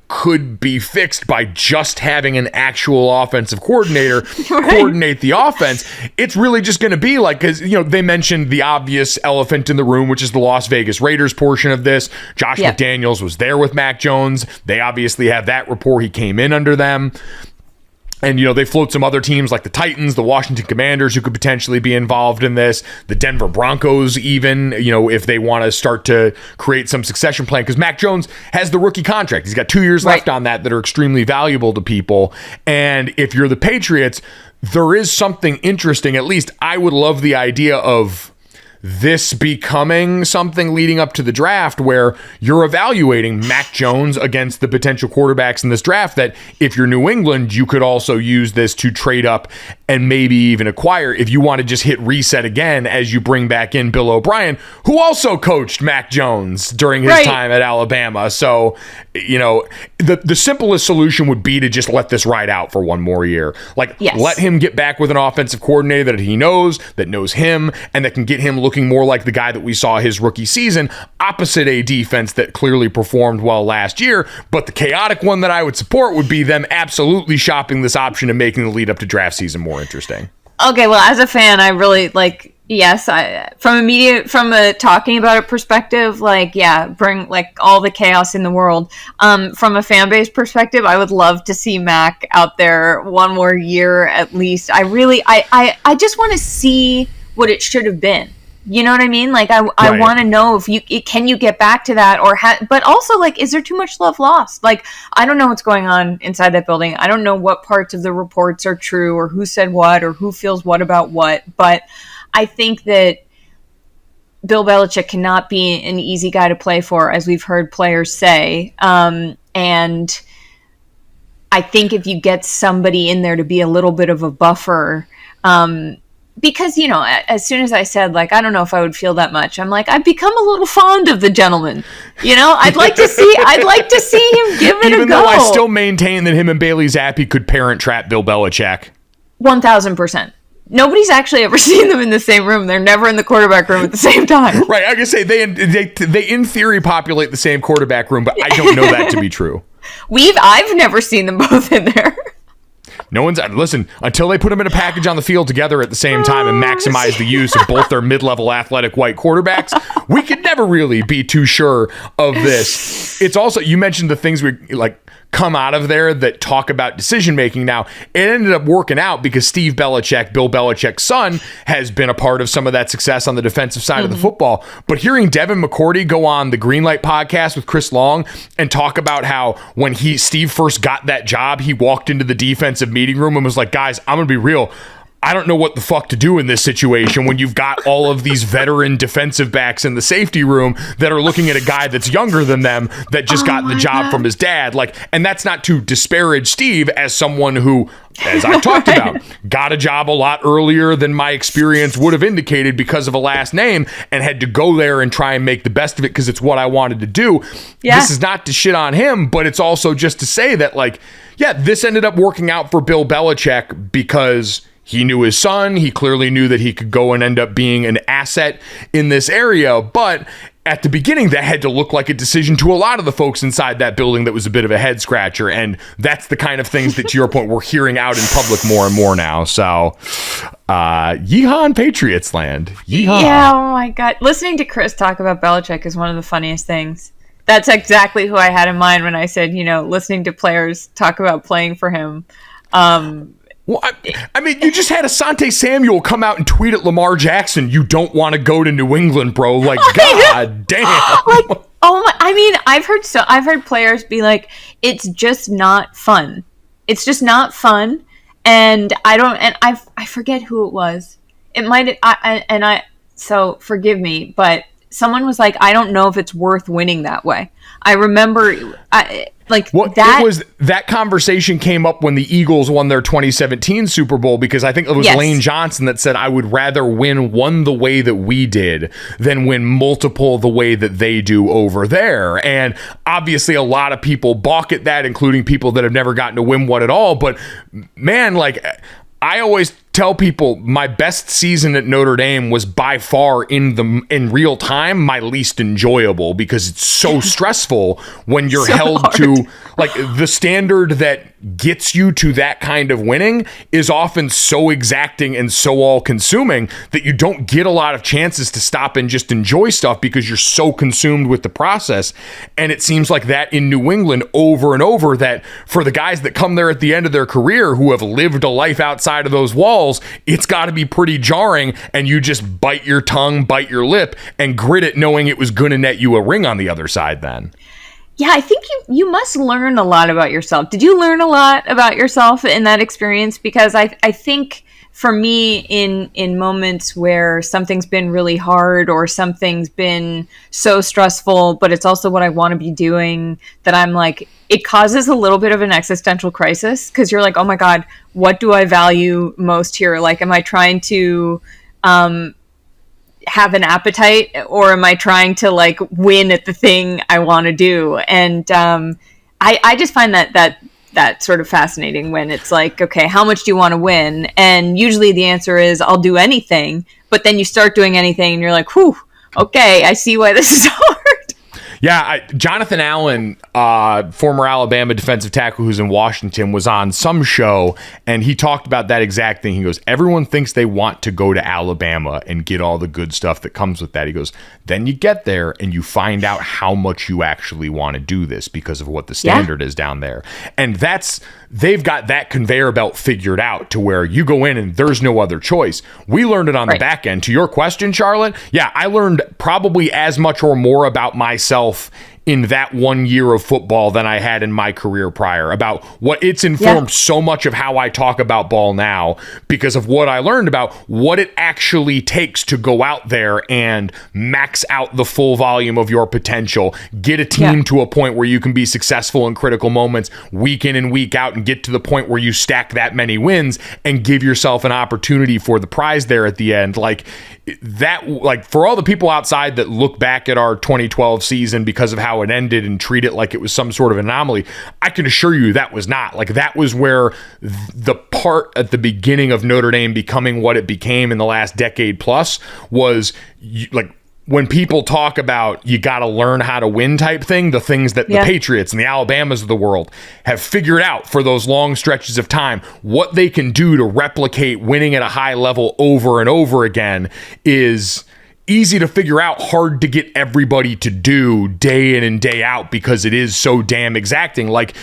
Speaker 1: could be fixed by just having an actual offensive coordinator coordinate the offense. It's really just going to be like, because they mentioned the obvious elephant in the room, which is the Las Vegas Raiders portion of this. Josh McDaniels was there with Mac Jones. They obviously have that rapport. He came in under them. And, they float some other teams like the Titans, the Washington Commanders, who could potentially be involved in this, the Denver Broncos even, if they want to start to create some succession plan, because Mac Jones has the rookie contract. He's got 2 years left on that are extremely valuable to people. And if you're the Patriots, there is something interesting. At least I would love the idea of this becoming something leading up to the draft where you're evaluating Mac Jones against the potential quarterbacks in this draft, that if you're New England, you could also use this to trade up and maybe even acquire if you want to just hit reset again as you bring back in Bill O'Brien, who also coached Mac Jones during his time at Alabama. So, the simplest solution would be to just let this ride out for one more year. Like, let him get back with an offensive coordinator that he knows, that knows him, and that can get him looking more like the guy that we saw his rookie season, opposite a defense that clearly performed well last year. But the chaotic one that I would support would be them absolutely shopping this option and making the lead up to draft season more interesting. Okay,
Speaker 2: well, as a fan, I really like. Yes, from a talking about it perspective, bring all the chaos in the world. From a fan base perspective, I would love to see Mac out there one more year at least. I just want to see what it should have been. You know what I mean? Like, I want to know if you get back to that, but also, like, is there too much love lost? Like, I don't know what's going on inside that building. I don't know what parts of the reports are true or who said what or who feels what about what, but I think that Bill Belichick cannot be an easy guy to play for, as we've heard players say. And I think if you get somebody in there to be a little bit of a buffer, because, as soon as I said, like, I don't know if I would feel that much, I'm like, I've become a little fond of the gentleman. I'd like to see him give it a go.
Speaker 1: Even though I still maintain that him and Bailey Zappi could parent trap Bill Belichick.
Speaker 2: 1,000%. Nobody's actually ever seen them in the same room. They're never in the quarterback room at the same time.
Speaker 1: Right. I can say they in theory populate the same quarterback room, but I don't know that to be true.
Speaker 2: I've never seen them both in there.
Speaker 1: No one's listen until they put them in a package on the field together at the same time and maximize the use of both their mid-level athletic white quarterbacks. We could never really be too sure of this. It's also, you mentioned the things we like come out of there that talk about decision making. Now, it ended up working out because Steve Belichick, Bill Belichick's son, has been a part of some of that success on the defensive side of the football. But hearing Devin McCourty go on the Greenlight podcast with Chris Long and talk about how when Steve first got that job, he walked into the defensive meeting room and was like, guys, I'm gonna be real, I don't know what the fuck to do in this situation when you've got all of these veteran defensive backs in the safety room that are looking at a guy that's younger than them that just got the job from his dad. Like, and that's not to disparage Steve as someone who, as I talked about, got a job a lot earlier than my experience would have indicated because of a last name and had to go there and try and make the best of it because it's what I wanted to do. Yeah. This is not to shit on him, but it's also just to say that, like, yeah, this ended up working out for Bill Belichick because he knew his son. He clearly knew that he could go and end up being an asset in this area. But at the beginning, that had to look like a decision to a lot of the folks inside that building that was a bit of a head scratcher. And that's the kind of things that, to your point, we're hearing out in public more and more now. So, yeehaw in Patriots land. Yeehaw.
Speaker 2: Yeah, oh my God. Listening to Chris talk about Belichick is one of the funniest things. That's exactly who I had in mind when I said, listening to players talk about playing for him.
Speaker 1: Well, I mean, you just had Asante Samuel come out and tweet at Lamar Jackson, "You don't want to go to New England, bro." Like, God damn.
Speaker 2: Like, oh my! I mean, I've heard players be like, "It's just not fun. It's just not fun." And I forget who it was. It might. So forgive me, but someone was like, "I don't know if it's worth winning that way." I remember,
Speaker 1: that conversation came up when the Eagles won their 2017 Super Bowl, because I think it was Lane Johnson that said, I would rather win one the way that we did than win multiple the way that they do over there. And obviously a lot of people balk at that, including people that have never gotten to win one at all. But man, like, I always tell people my best season at Notre Dame was by far in real time my least enjoyable, because it's so stressful when you're held hard to, like, the standard that gets you to that kind of winning is often so exacting and so all consuming that you don't get a lot of chances to stop and just enjoy stuff because you're so consumed with the process. And it seems like that in New England over and over, that for the guys that come there at the end of their career who have lived a life outside of those walls, it's got to be pretty jarring, and you just bite your tongue, bite your lip, and grit it, knowing it was going to net you a ring on the other side then.
Speaker 2: Yeah, I think you must learn a lot about yourself. Did you learn a lot about yourself in that experience? Because I think for me, in moments where something's been really hard or something's been so stressful, but it's also what I want to be doing, that I'm like, it causes a little bit of an existential crisis, because you're like, oh my God, what do I value most here? Like, am I trying to have an appetite, or am I trying to, like, win at the thing I want to do? And I just find that sort of fascinating when it's like, okay, how much do you want to win? And usually the answer is, I'll do anything. But then you start doing anything and you're like, whew, okay, I see why this is hard.
Speaker 1: Yeah, Jonathan Allen, former Alabama defensive tackle who's in Washington, was on some show, and he talked about that exact thing. He goes, everyone thinks they want to go to Alabama and get all the good stuff that comes with that. He goes, then you get there and you find out how much you actually want to do this because of what the standard is down there. And they've got that conveyor belt figured out to where you go in and there's no other choice. We learned it on the back end. To your question, Charlotte, yeah, I learned probably as much or more about myself in that 1 year of football than I had in my career prior. About what it's informed so much of how I talk about ball now because of what I learned about what it actually takes to go out there and max out the full volume of your potential, get a team to a point where you can be successful in critical moments week in and week out, and get to the point where you stack that many wins and give yourself an opportunity for the prize there at the end. Like that, like for all the people outside that look back at our 2012 season because of how it ended and treat it like it was some sort of anomaly, I can assure you that was not. Like that was where the part at the beginning of Notre Dame becoming what it became in the last decade plus was like, when people talk about you got to learn how to win type thing, the things that the Patriots and the Alabamas of the world have figured out for those long stretches of time, what they can do to replicate winning at a high level over and over again is easy to figure out, hard to get everybody to do day in and day out because it is so damn exacting. Like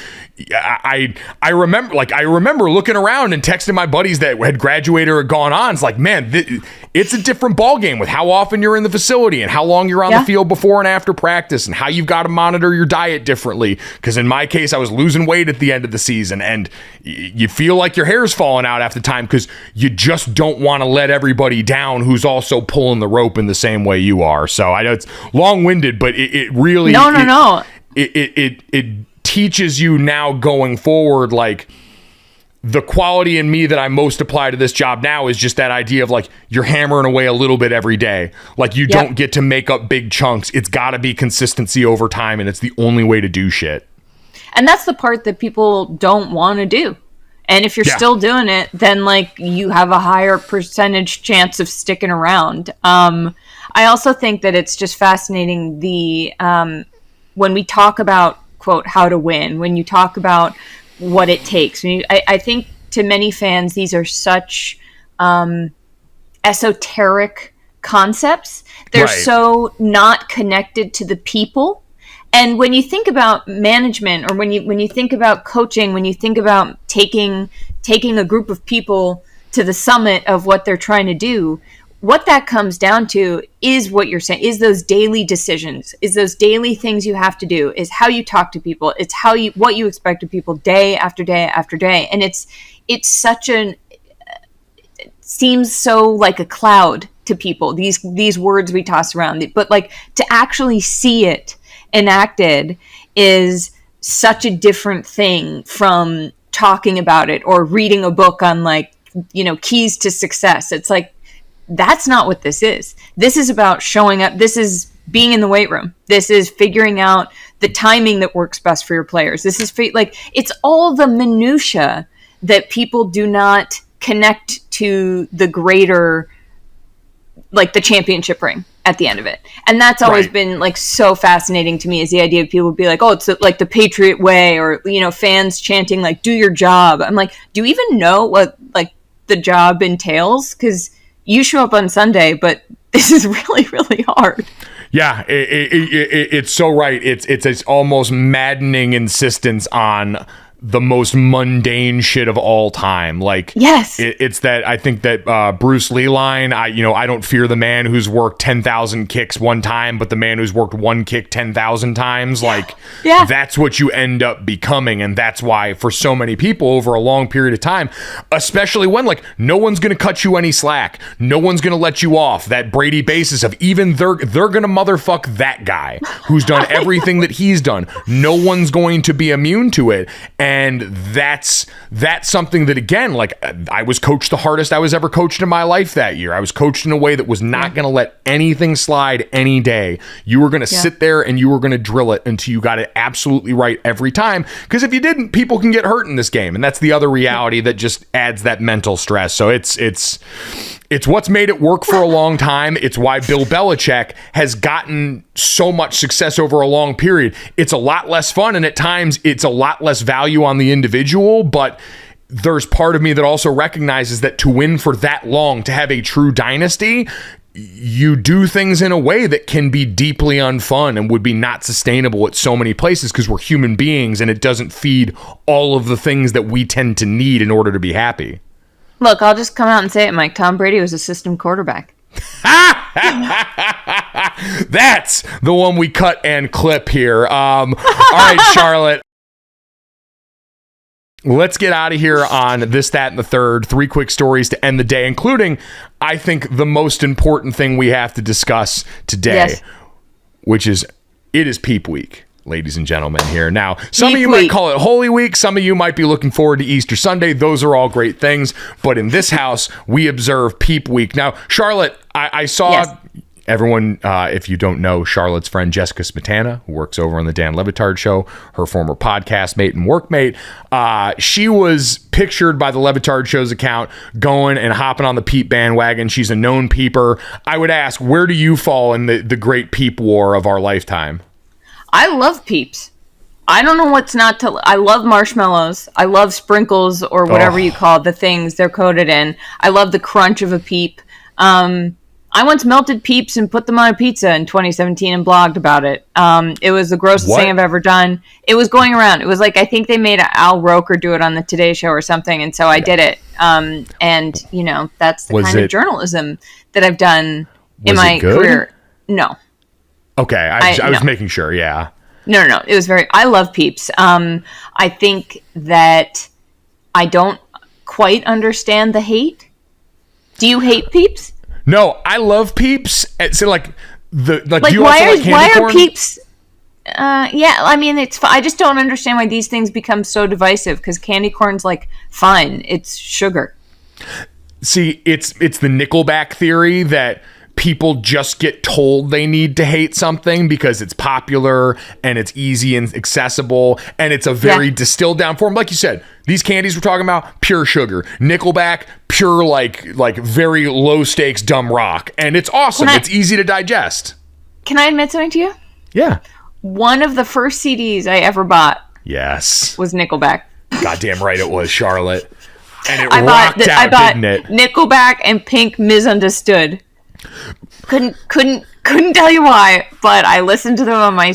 Speaker 1: I remember looking around and texting my buddies that had graduated or gone on. It's like, man, it's a different ball game with how often you're in the facility and how long you're on the field before and after practice and how you've got to monitor your diet differently. Because in my case, I was losing weight at the end of the season, and you feel like your hair's falling out after time because you just don't want to let everybody down who's also pulling the rope in the same way you are. So I know it's long-winded, but it really it teaches you now going forward, like the quality in me that I most apply to this job now is just that idea of like you're hammering away a little bit every day. Like you don't get to make up big chunks. It's got to be consistency over time, and it's the only way to do shit.
Speaker 2: And that's the part that people don't want to do. And if you're still doing it, then like you have a higher percentage chance of sticking around. I also think that it's just fascinating when we talk about, quote, how to win, when you talk about what it takes. I think to many fans, these are such esoteric concepts. They're so not connected to the people. And when you think about management, or when you think about coaching, when you think about taking a group of people to the summit of what they're trying to do, what that comes down to is what you're saying, is those daily decisions, is those daily things you have to do, is how you talk to people, it's what you expect of people day after day after day. And it's such it seems so like a cloud to people, these words we toss around, but like to actually see it enacted is such a different thing from talking about it or reading a book on like, keys to success. It's like, that's not what this is. This is about showing up. This is being in the weight room. This is figuring out the timing that works best for your players. This is it's all the minutia that people do not connect to the greater, like the championship ring at the end of it. And that's always been like so fascinating to me, is the idea of people be like, oh, it's like the Patriot way, or, fans chanting like, do your job. I'm like, do you even know what like the job entails? Because you show up on Sunday, but this is really, really hard.
Speaker 1: Yeah, it's so right. It's almost maddening insistence on the most mundane shit of all time. Like,
Speaker 2: yes,
Speaker 1: it's that, I think that Bruce Lee line, I don't fear the man who's worked 10,000 kicks one time, but the man who's worked one kick 10,000 times. Like, that's what you end up becoming. And that's why for so many people over a long period of time, especially when like no one's going to cut you any slack, no one's going to let you off, that Brady basis of even they're going to motherfuck that guy who's done everything that he's done. No one's going to be immune to it. And that's something that, again, like I was coached the hardest I was ever coached in my life that year. I was coached in a way that was not going to let anything slide any day. You were going to sit there and you were going to drill it until you got it absolutely right every time. Because if you didn't, people can get hurt in this game. And that's the other reality that just adds that mental stress. So it's what's made it work for a long time. It's why Bill Belichick has gotten so much success over a long period. It's a lot less fun, and at times it's a lot less value on the individual, but there's part of me that also recognizes that to win for that long, to have a true dynasty, you do things in a way that can be deeply unfun and would be not sustainable at so many places because we're human beings and it doesn't feed all of the things that we tend to need in order to be happy.
Speaker 2: Look, I'll just come out and say it, Mike. Tom Brady was a system quarterback.
Speaker 1: That's the one we cut and clip here. All right, Charlotte. Let's get out of here on this, that, and the third. 3 quick stories to end the day, including, I think, the most important thing we have to discuss today, which is it is Peep Week, ladies and gentlemen, here. Now, some of you might call it Holy Week. Some of you might be looking forward to Easter Sunday. Those are all great things. But in this house, we observe Peep Week. Now, Charlotte, I saw... Everyone, if you don't know, Charlotte's friend Jessica Smetana, who works over on the Dan Le Batard Show, her former podcast mate and workmate, she was pictured by the Le Batard Show's account going and hopping on the Peep bandwagon. She's a known peeper. I would ask, where do you fall in the great peep war of our lifetime?
Speaker 2: I love peeps. I don't know what's not to... I love marshmallows. I love sprinkles or whatever you call the things they're coated in. I love the crunch of a peep. I once melted peeps and put them on a pizza in 2017 and blogged about it. It was the grossest thing I've ever done. It was going around. It was like, I think they made Al Roker do it on the Today Show or something. And so I did it. And, you know, that's the kind of journalism that I've done in my career. No.
Speaker 1: Okay. I was making sure. Yeah.
Speaker 2: No. It was I love peeps. I think that I don't quite understand the hate. Do you hate peeps?
Speaker 1: No, I love peeps. So do you
Speaker 2: why
Speaker 1: also like candy corn?
Speaker 2: Are peeps? Yeah, I mean, I just don't understand why these things become so divisive. Because candy corn's like fine, it's sugar.
Speaker 1: See, it's the Nickelback theory that people just get told they need to hate something because it's popular and it's easy and accessible and it's a very distilled down form. Like you said, these candies we're talking about, pure sugar. Nickelback, pure like very low stakes dumb rock. And it's awesome. It's easy to digest.
Speaker 2: Can I admit something to you?
Speaker 1: Yeah.
Speaker 2: One of the first CDs I ever bought was Nickelback.
Speaker 1: Goddamn right it was, Charlotte. And it rocked out, didn't it?
Speaker 2: Nickelback and Pink Misunderstood. Couldn't tell you why, but I listened to them on my little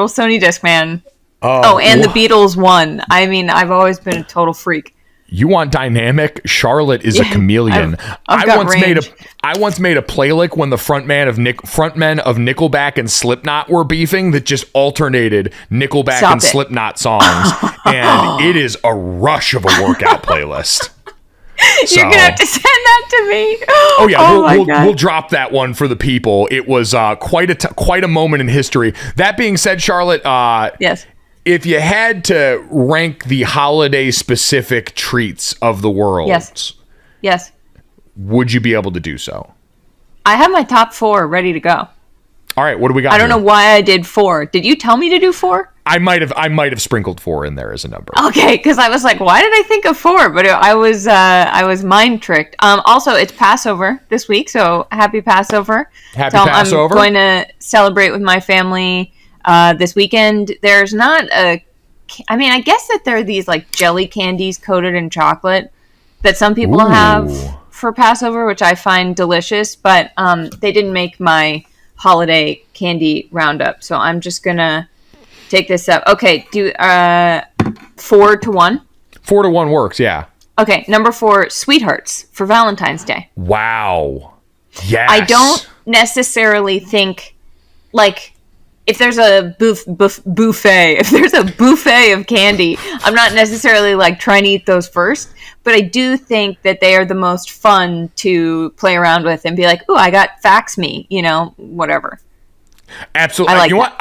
Speaker 2: Sony Discman. And the Beatles won. I mean, I've always been a total freak.
Speaker 1: You want dynamic? Charlotte is a chameleon. I once made a playlist when the frontmen of Nickelback and Slipknot were beefing that just alternated Nickelback and Slipknot songs, and it is a rush of a workout playlist.
Speaker 2: You're gonna have to send that to me.
Speaker 1: Oh yeah, we'll drop that one for the people. It was quite a moment in history. That being said, Charlotte,
Speaker 2: yes.
Speaker 1: If you had to rank the holiday specific treats of the world,
Speaker 2: yes,
Speaker 1: would you be able to do so?
Speaker 2: I have my top 4 ready to go.
Speaker 1: All right, what do we got?
Speaker 2: I don't know why I did 4. Did you tell me to do 4?
Speaker 1: I might have sprinkled 4 in there as a number.
Speaker 2: Okay, because I was like, why did I think of 4? But I was mind tricked. Also, it's Passover this week, so happy Passover.
Speaker 1: Happy Passover.
Speaker 2: I'm going to celebrate with my family this weekend. There's not I guess that there are these like jelly candies coated in chocolate that some people have for Passover, which I find delicious, but they didn't make my holiday candy roundup, so I'm just gonna take this up. Okay, do 4 to 1?
Speaker 1: 4 to 1 works, yeah.
Speaker 2: Okay, number 4, sweethearts for Valentine's Day.
Speaker 1: Wow. Yes.
Speaker 2: I don't necessarily think, like, if there's a buffet, if there's a buffet of candy, I'm not necessarily like trying to eat those first, but I do think that they are the most fun to play around with and be like, "Ooh, I got fax me," whatever.
Speaker 1: Absolutely. You know what?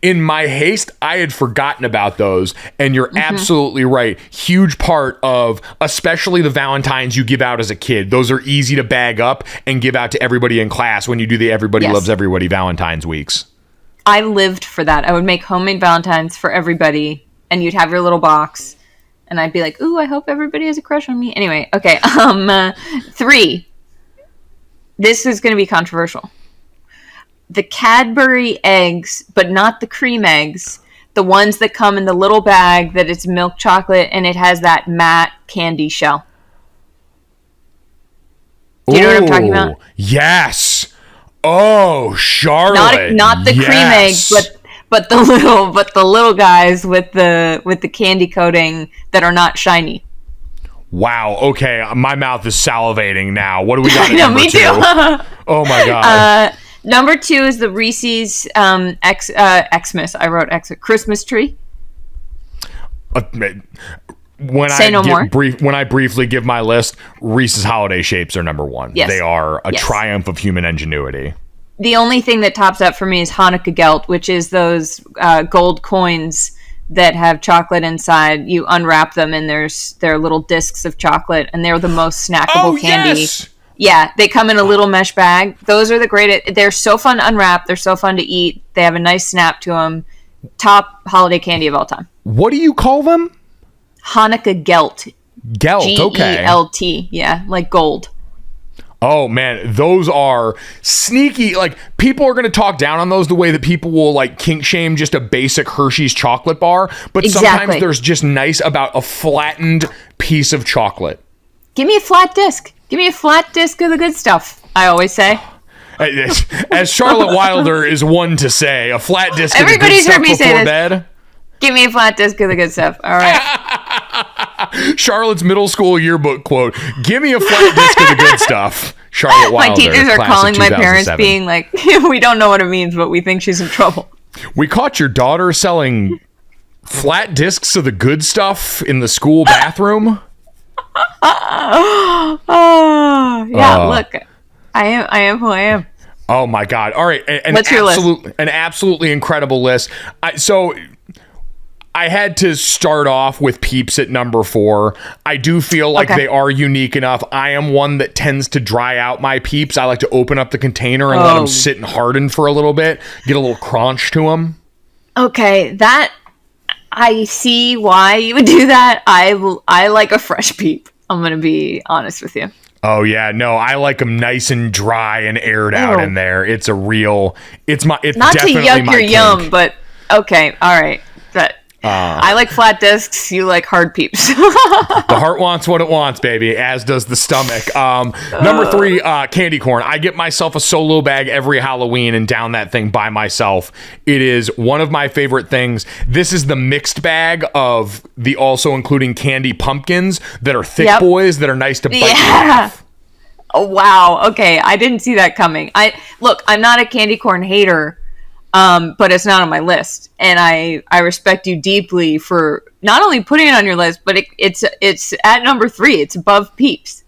Speaker 1: In my haste, I had forgotten about those, and you're absolutely right. Huge part of, especially the Valentines you give out as a kid. Those are easy to bag up and give out to everybody in class when you do the Everybody Loves Everybody Valentine's weeks.
Speaker 2: I lived for that. I would make homemade Valentines for everybody, and you'd have your little box, and I'd be like, "Ooh, I hope everybody has a crush on me." Anyway, okay. 3. This is going to be controversial. The Cadbury eggs, but not the cream eggs. The ones that come in the little bag that it's milk chocolate and it has that matte candy shell. Do you know what I'm talking about?
Speaker 1: Yes. Oh, Charlotte.
Speaker 2: Not the cream eggs, but the little guys with the candy coating that are not shiny.
Speaker 1: Wow. Okay, my mouth is salivating now. What do we got? Me too. Oh my god.
Speaker 2: Number 2 is the Reese's Xmas. I wrote Christmas tree.
Speaker 1: When I briefly give my list, Reese's holiday shapes are number 1. Yes. They are a triumph of human ingenuity.
Speaker 2: The only thing that tops that for me is Hanukkah Gelt, which is those gold coins that have chocolate inside. You unwrap them and they're little discs of chocolate, and they're the most snackable candy. Yes! Yeah, they come in a little mesh bag. Those are the greatest. They're so fun to unwrap. They're so fun to eat. They have a nice snap to them. Top holiday candy of all time.
Speaker 1: What do you call them?
Speaker 2: Hanukkah Gelt.
Speaker 1: Gelt, okay.
Speaker 2: G-E-L-T, yeah, like gold.
Speaker 1: Oh, man, those are sneaky. Like, people are going to talk down on those the way that people will, like, kink shame just a basic Hershey's chocolate bar. But sometimes there's just nice about a flattened piece of chocolate.
Speaker 2: Give me a flat disc. Give me a flat disc of the good stuff, I always say.
Speaker 1: As Charlotte Wilder is one to say, a flat disc of the good
Speaker 2: Everybody's
Speaker 1: stuff
Speaker 2: heard me say
Speaker 1: before
Speaker 2: this.
Speaker 1: bed.
Speaker 2: Give me a flat disc of the good stuff. All right.
Speaker 1: Charlotte's middle school yearbook quote, give me a flat disc of the good stuff. Charlotte Wilder.
Speaker 2: My teachers are calling my parents being like, we don't know what it means, but we think she's in trouble.
Speaker 1: We caught your daughter selling flat discs of the good stuff in the school bathroom.
Speaker 2: Look, I am who I am.
Speaker 1: Oh my God. All right.
Speaker 2: What's your list?
Speaker 1: An absolutely incredible list. I had to start off with Peeps at number 4. I do feel like they are unique enough. I am one that tends to dry out my Peeps. I like to open up the container and let them sit and harden for a little bit, get a little crunch to them. Okay,
Speaker 2: that I see why you would do that. I like a fresh Peep. I'm going to be honest with you.
Speaker 1: Oh yeah, no, I like them nice and dry and aired out in there. It's not to
Speaker 2: yuck your yum, but okay, all right. But I like flat discs. You like hard Peeps.
Speaker 1: The heart wants what it wants, baby, as does the stomach. Number 3, candy corn. I get myself a solo bag every Halloween and down that thing by myself. It is one of my favorite things. This is the mixed bag of the also including candy pumpkins that are thick boys that are nice to bite in half.
Speaker 2: Oh, wow. Okay, I didn't see that coming. I'm not a candy corn hater. But it's not on my list, and I respect you deeply for not only putting it on your list, but it's at number 3. It's above Peeps.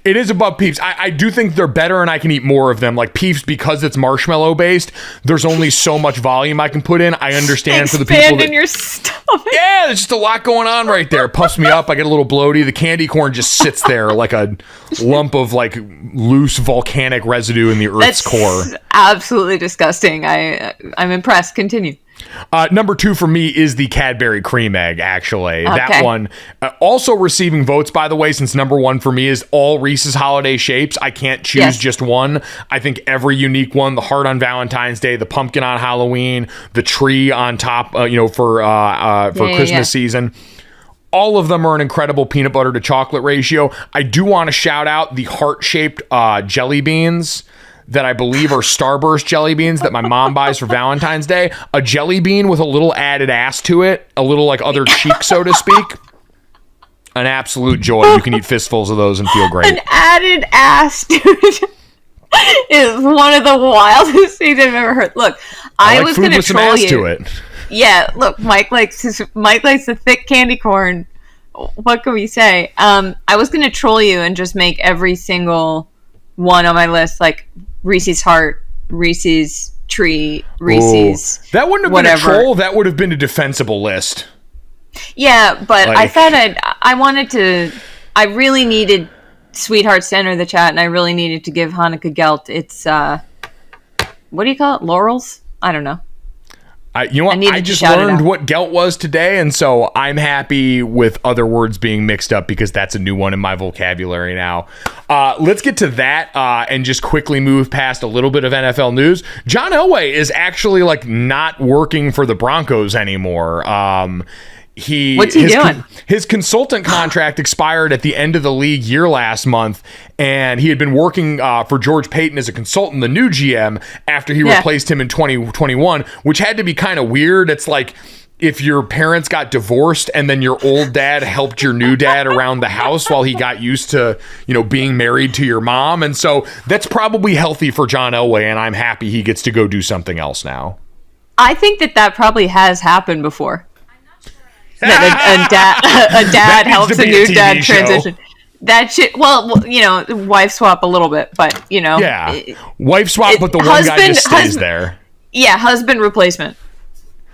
Speaker 1: It is above Peeps. I do think they're better, and I can eat more of them. Like Peeps, because it's marshmallow based, there's only so much volume I can put in. I understand for the people that
Speaker 2: in your stomach.
Speaker 1: Yeah, there's just a lot going on right there. It puffs me up. I get a little bloaty. The candy corn just sits there like a lump of like loose volcanic residue in the Earth's core.
Speaker 2: Absolutely disgusting. I'm impressed. Continue.
Speaker 1: Number 2 for me is the Cadbury Cream Egg, actually. Okay. That one. Also receiving votes, by the way, since number 1 for me is all Reese's holiday shapes. I can't choose just one. I think every unique one, the heart on Valentine's Day, the pumpkin on Halloween, the tree on top, for Christmas season. All of them are an incredible peanut butter to chocolate ratio. I do want to shout out the heart-shaped jelly beans that I believe are Starburst jelly beans that my mom buys for Valentine's Day. A jelly bean with a little added ass to it, a little like other cheek, so to speak. An absolute joy. You can eat fistfuls of those and feel great.
Speaker 2: An added ass to it is one of the wildest things I've ever heard. Look, I was going to troll you. To it. Yeah, look, Mike likes the thick candy corn. What can we say? I was going to troll you and just make every single one on my list like Reese's Heart, Reese's Tree, Reese's.
Speaker 1: Ooh, that wouldn't have been a troll. That would have been a defensible list.
Speaker 2: Yeah, but I thought I really needed Sweethearts to enter the chat, and I really needed to give Hanukkah Gelt. It's, what do you call it? Laurels? I don't know.
Speaker 1: I just learned what Gelt was today, and so I'm happy with other words being mixed up because that's a new one in my vocabulary now. Let's get to that and just quickly move past a little bit of NFL news. John Elway is actually not working for the Broncos anymore.
Speaker 2: What's he doing?
Speaker 1: His consultant contract expired at the end of the league year last month, and he had been working for George Payton as a consultant, the new GM, after he replaced him in 2021, which had to be kind of weird. It's like if your parents got divorced and then your old dad helped your new dad around the house while he got used to, being married to your mom. And so that's probably healthy for John Elway, and I'm happy he gets to go do something else now.
Speaker 2: I think that probably has happened before. That a dad helps a new dad transition. That shit. Well, wife swap a little bit, but
Speaker 1: yeah, wife swap, but the one guy just stays there.
Speaker 2: Yeah, husband replacement.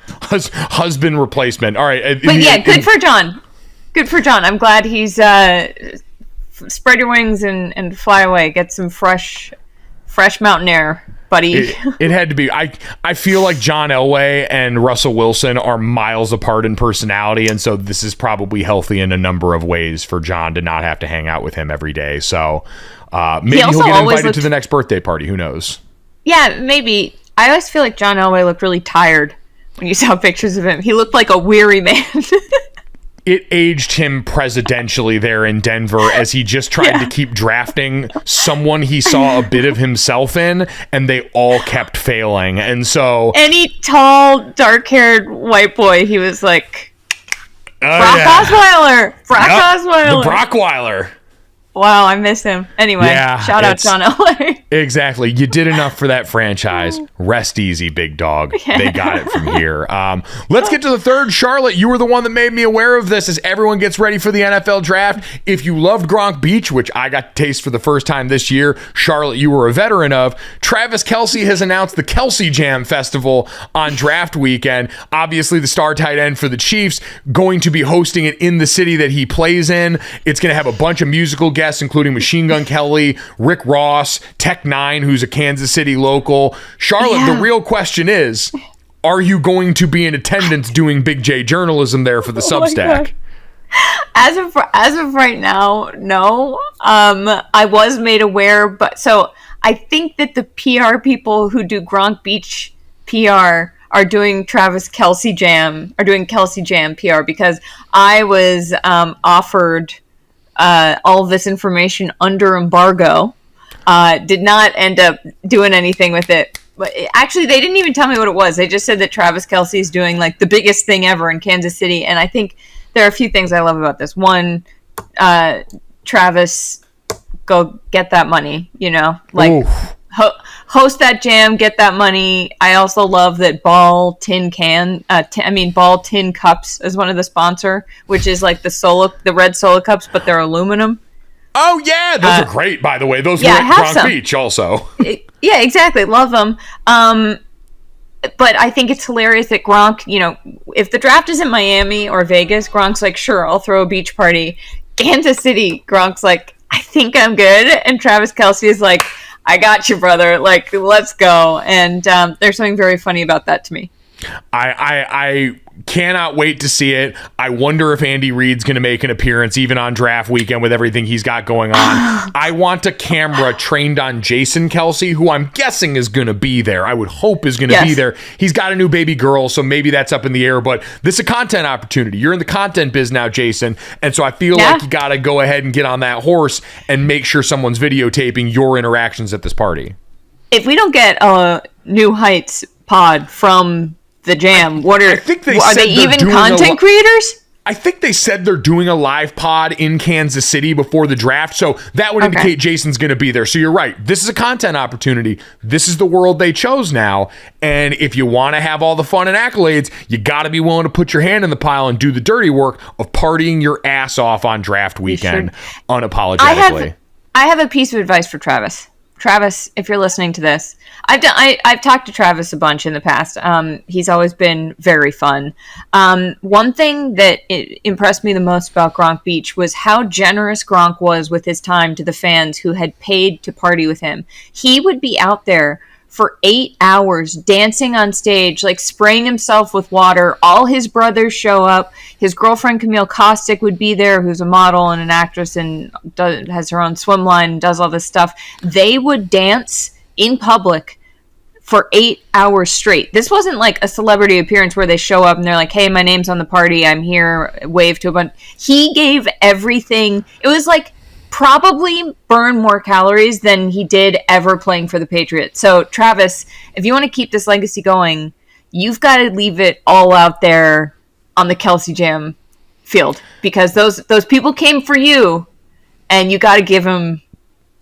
Speaker 1: Husband replacement. All right,
Speaker 2: but good for John. Good for John. I'm glad he's spread your wings and fly away. Get some fresh mountain air, buddy.
Speaker 1: It had to be. I feel like John Elway and Russell Wilson are miles apart in personality, and so this is probably healthy in a number of ways for John to not have to hang out with him every day. So maybe he'll get invited to the next birthday party. Who knows? Yeah,
Speaker 2: maybe. I always feel like John Elway looked really tired when you saw pictures of him. He looked like a weary man.
Speaker 1: It aged him presidentially there in Denver as he just tried to keep drafting someone he saw a bit of himself in, and they all kept failing. And so
Speaker 2: any tall, dark-haired white boy, he was like, Osweiler! Osweiler!
Speaker 1: The Brockweiler.
Speaker 2: Wow, I miss him. Anyway, shout out John Elway.
Speaker 1: Exactly. You did enough for that franchise. Rest easy, big dog. They got it from here. Let's get to the third. Charlotte, you were the one that made me aware of this as everyone gets ready for the NFL draft. If you loved Gronk Beach, which I got to taste for the first time this year, Charlotte, you were a veteran of, Travis Kelce has announced the Kelce Jam Festival on draft weekend. Obviously, the star tight end for the Chiefs going to be hosting it in the city that he plays in. It's going to have a bunch of musical guests, including Machine Gun Kelly, Rick Ross, Tech Nine, who's a Kansas City local. Charlotte, the real question is, are you going to be in attendance doing Big J journalism there for the Substack?
Speaker 2: As of right now, no. I was made aware, but so I think that the PR people who do Gronk Beach PR are doing Kelce Jam PR, because I was offered all of this information under embargo. Did not end up doing anything with it. But actually, they didn't even tell me what it was. They just said that Travis Kelce is doing like the biggest thing ever in Kansas City. And I think there are a few things I love about this. One, Travis, go get that money, host that jam, get that money. I also love that Ball Tin Cups is one of the sponsor, which is like the red Solo cups, but they're aluminum.
Speaker 1: Oh yeah, those are great, by the way. Those were at Gronk Beach also.
Speaker 2: Yeah, exactly. Love them. But I think it's hilarious that Gronk, if the draft is in Miami or Vegas, Gronk's like, sure, I'll throw a beach party. Kansas City, Gronk's like, I think I'm good. And Travis Kelce is like, I got you, brother. Like, let's go. And there's something very funny about that to me.
Speaker 1: I cannot wait to see it. I wonder if Andy Reid's going to make an appearance even on draft weekend with everything he's got going on. I want a camera trained on Jason Kelce, who I'm guessing is going to be there. I would hope is going to be there. He's got a new baby girl, so maybe that's up in the air, but this is a content opportunity. You're in the content biz now, Jason, and so I feel like you got to go ahead and get on that horse and make sure someone's videotaping your interactions at this party.
Speaker 2: If we don't get a New Heights pod from the jam, are they even content creators?
Speaker 1: I think they said they're doing a live pod in Kansas City before the draft, so that would indicate Jason's going to be there. So you're right. This is a content opportunity. This is the world they chose now, and if you want to have all the fun and accolades, you got to be willing to put your hand in the pile and do the dirty work of partying your ass off on draft weekend unapologetically.
Speaker 2: I have a piece of advice for Travis. Travis, if you're listening to this, I've talked to Travis a bunch in the past. He's always been very fun. One thing that impressed me the most about Gronk Beach was how generous Gronk was with his time to the fans who had paid to party with him. He would be out there for 8 hours dancing on stage, like spraying himself with water. All his brothers show up. His girlfriend Camille Kostick would be there, who's a model and an actress and has her own swim line and does all this stuff. They would dance in public for 8 hours straight. This wasn't like a celebrity appearance where they show up and they're like, hey, my name's on the party, I'm here, wave to a bunch. He gave everything. It was like probably burn more calories than he did ever playing for the Patriots. So Travis, if you want to keep this legacy going, you've got to leave it all out there on the Kelce Jam field, because those people came for you, and you got to give them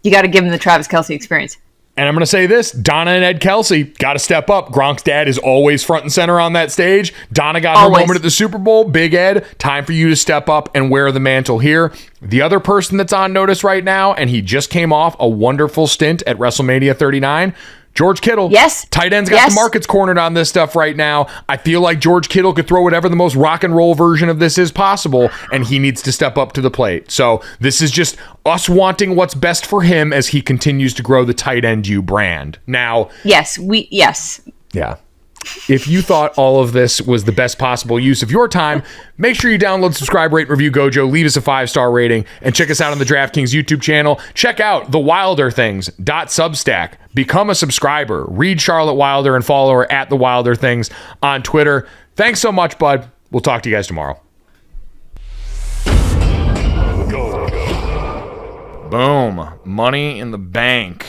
Speaker 2: the Travis Kelce experience.
Speaker 1: And I'm going to say this, Donna and Ed Kelce got to step up. Gronk's dad is always front and center on that stage. Donna got her moment at the Super Bowl. Big Ed, time for you to step up and wear the mantle here. The other person that's on notice right now, and he just came off a wonderful stint at WrestleMania 39, George Kittle.
Speaker 2: Yes.
Speaker 1: Tight end's got the markets cornered on this stuff right now. I feel like George Kittle could throw whatever the most rock and roll version of this is possible, and he needs to step up to the plate. So this is just us wanting what's best for him as he continues to grow the tight end U brand. Now,
Speaker 2: yes.
Speaker 1: Yeah. If you thought all of this was the best possible use of your time, make sure you download, subscribe, rate, review Gojo, leave us a 5-star rating, and check us out on the DraftKings YouTube channel. Check out thewilderthings.substack. Become a subscriber. Read Charlotte Wilder and follow her at thewilderthings on Twitter. Thanks so much, bud. We'll talk to you guys tomorrow. Boom. Money in the bank.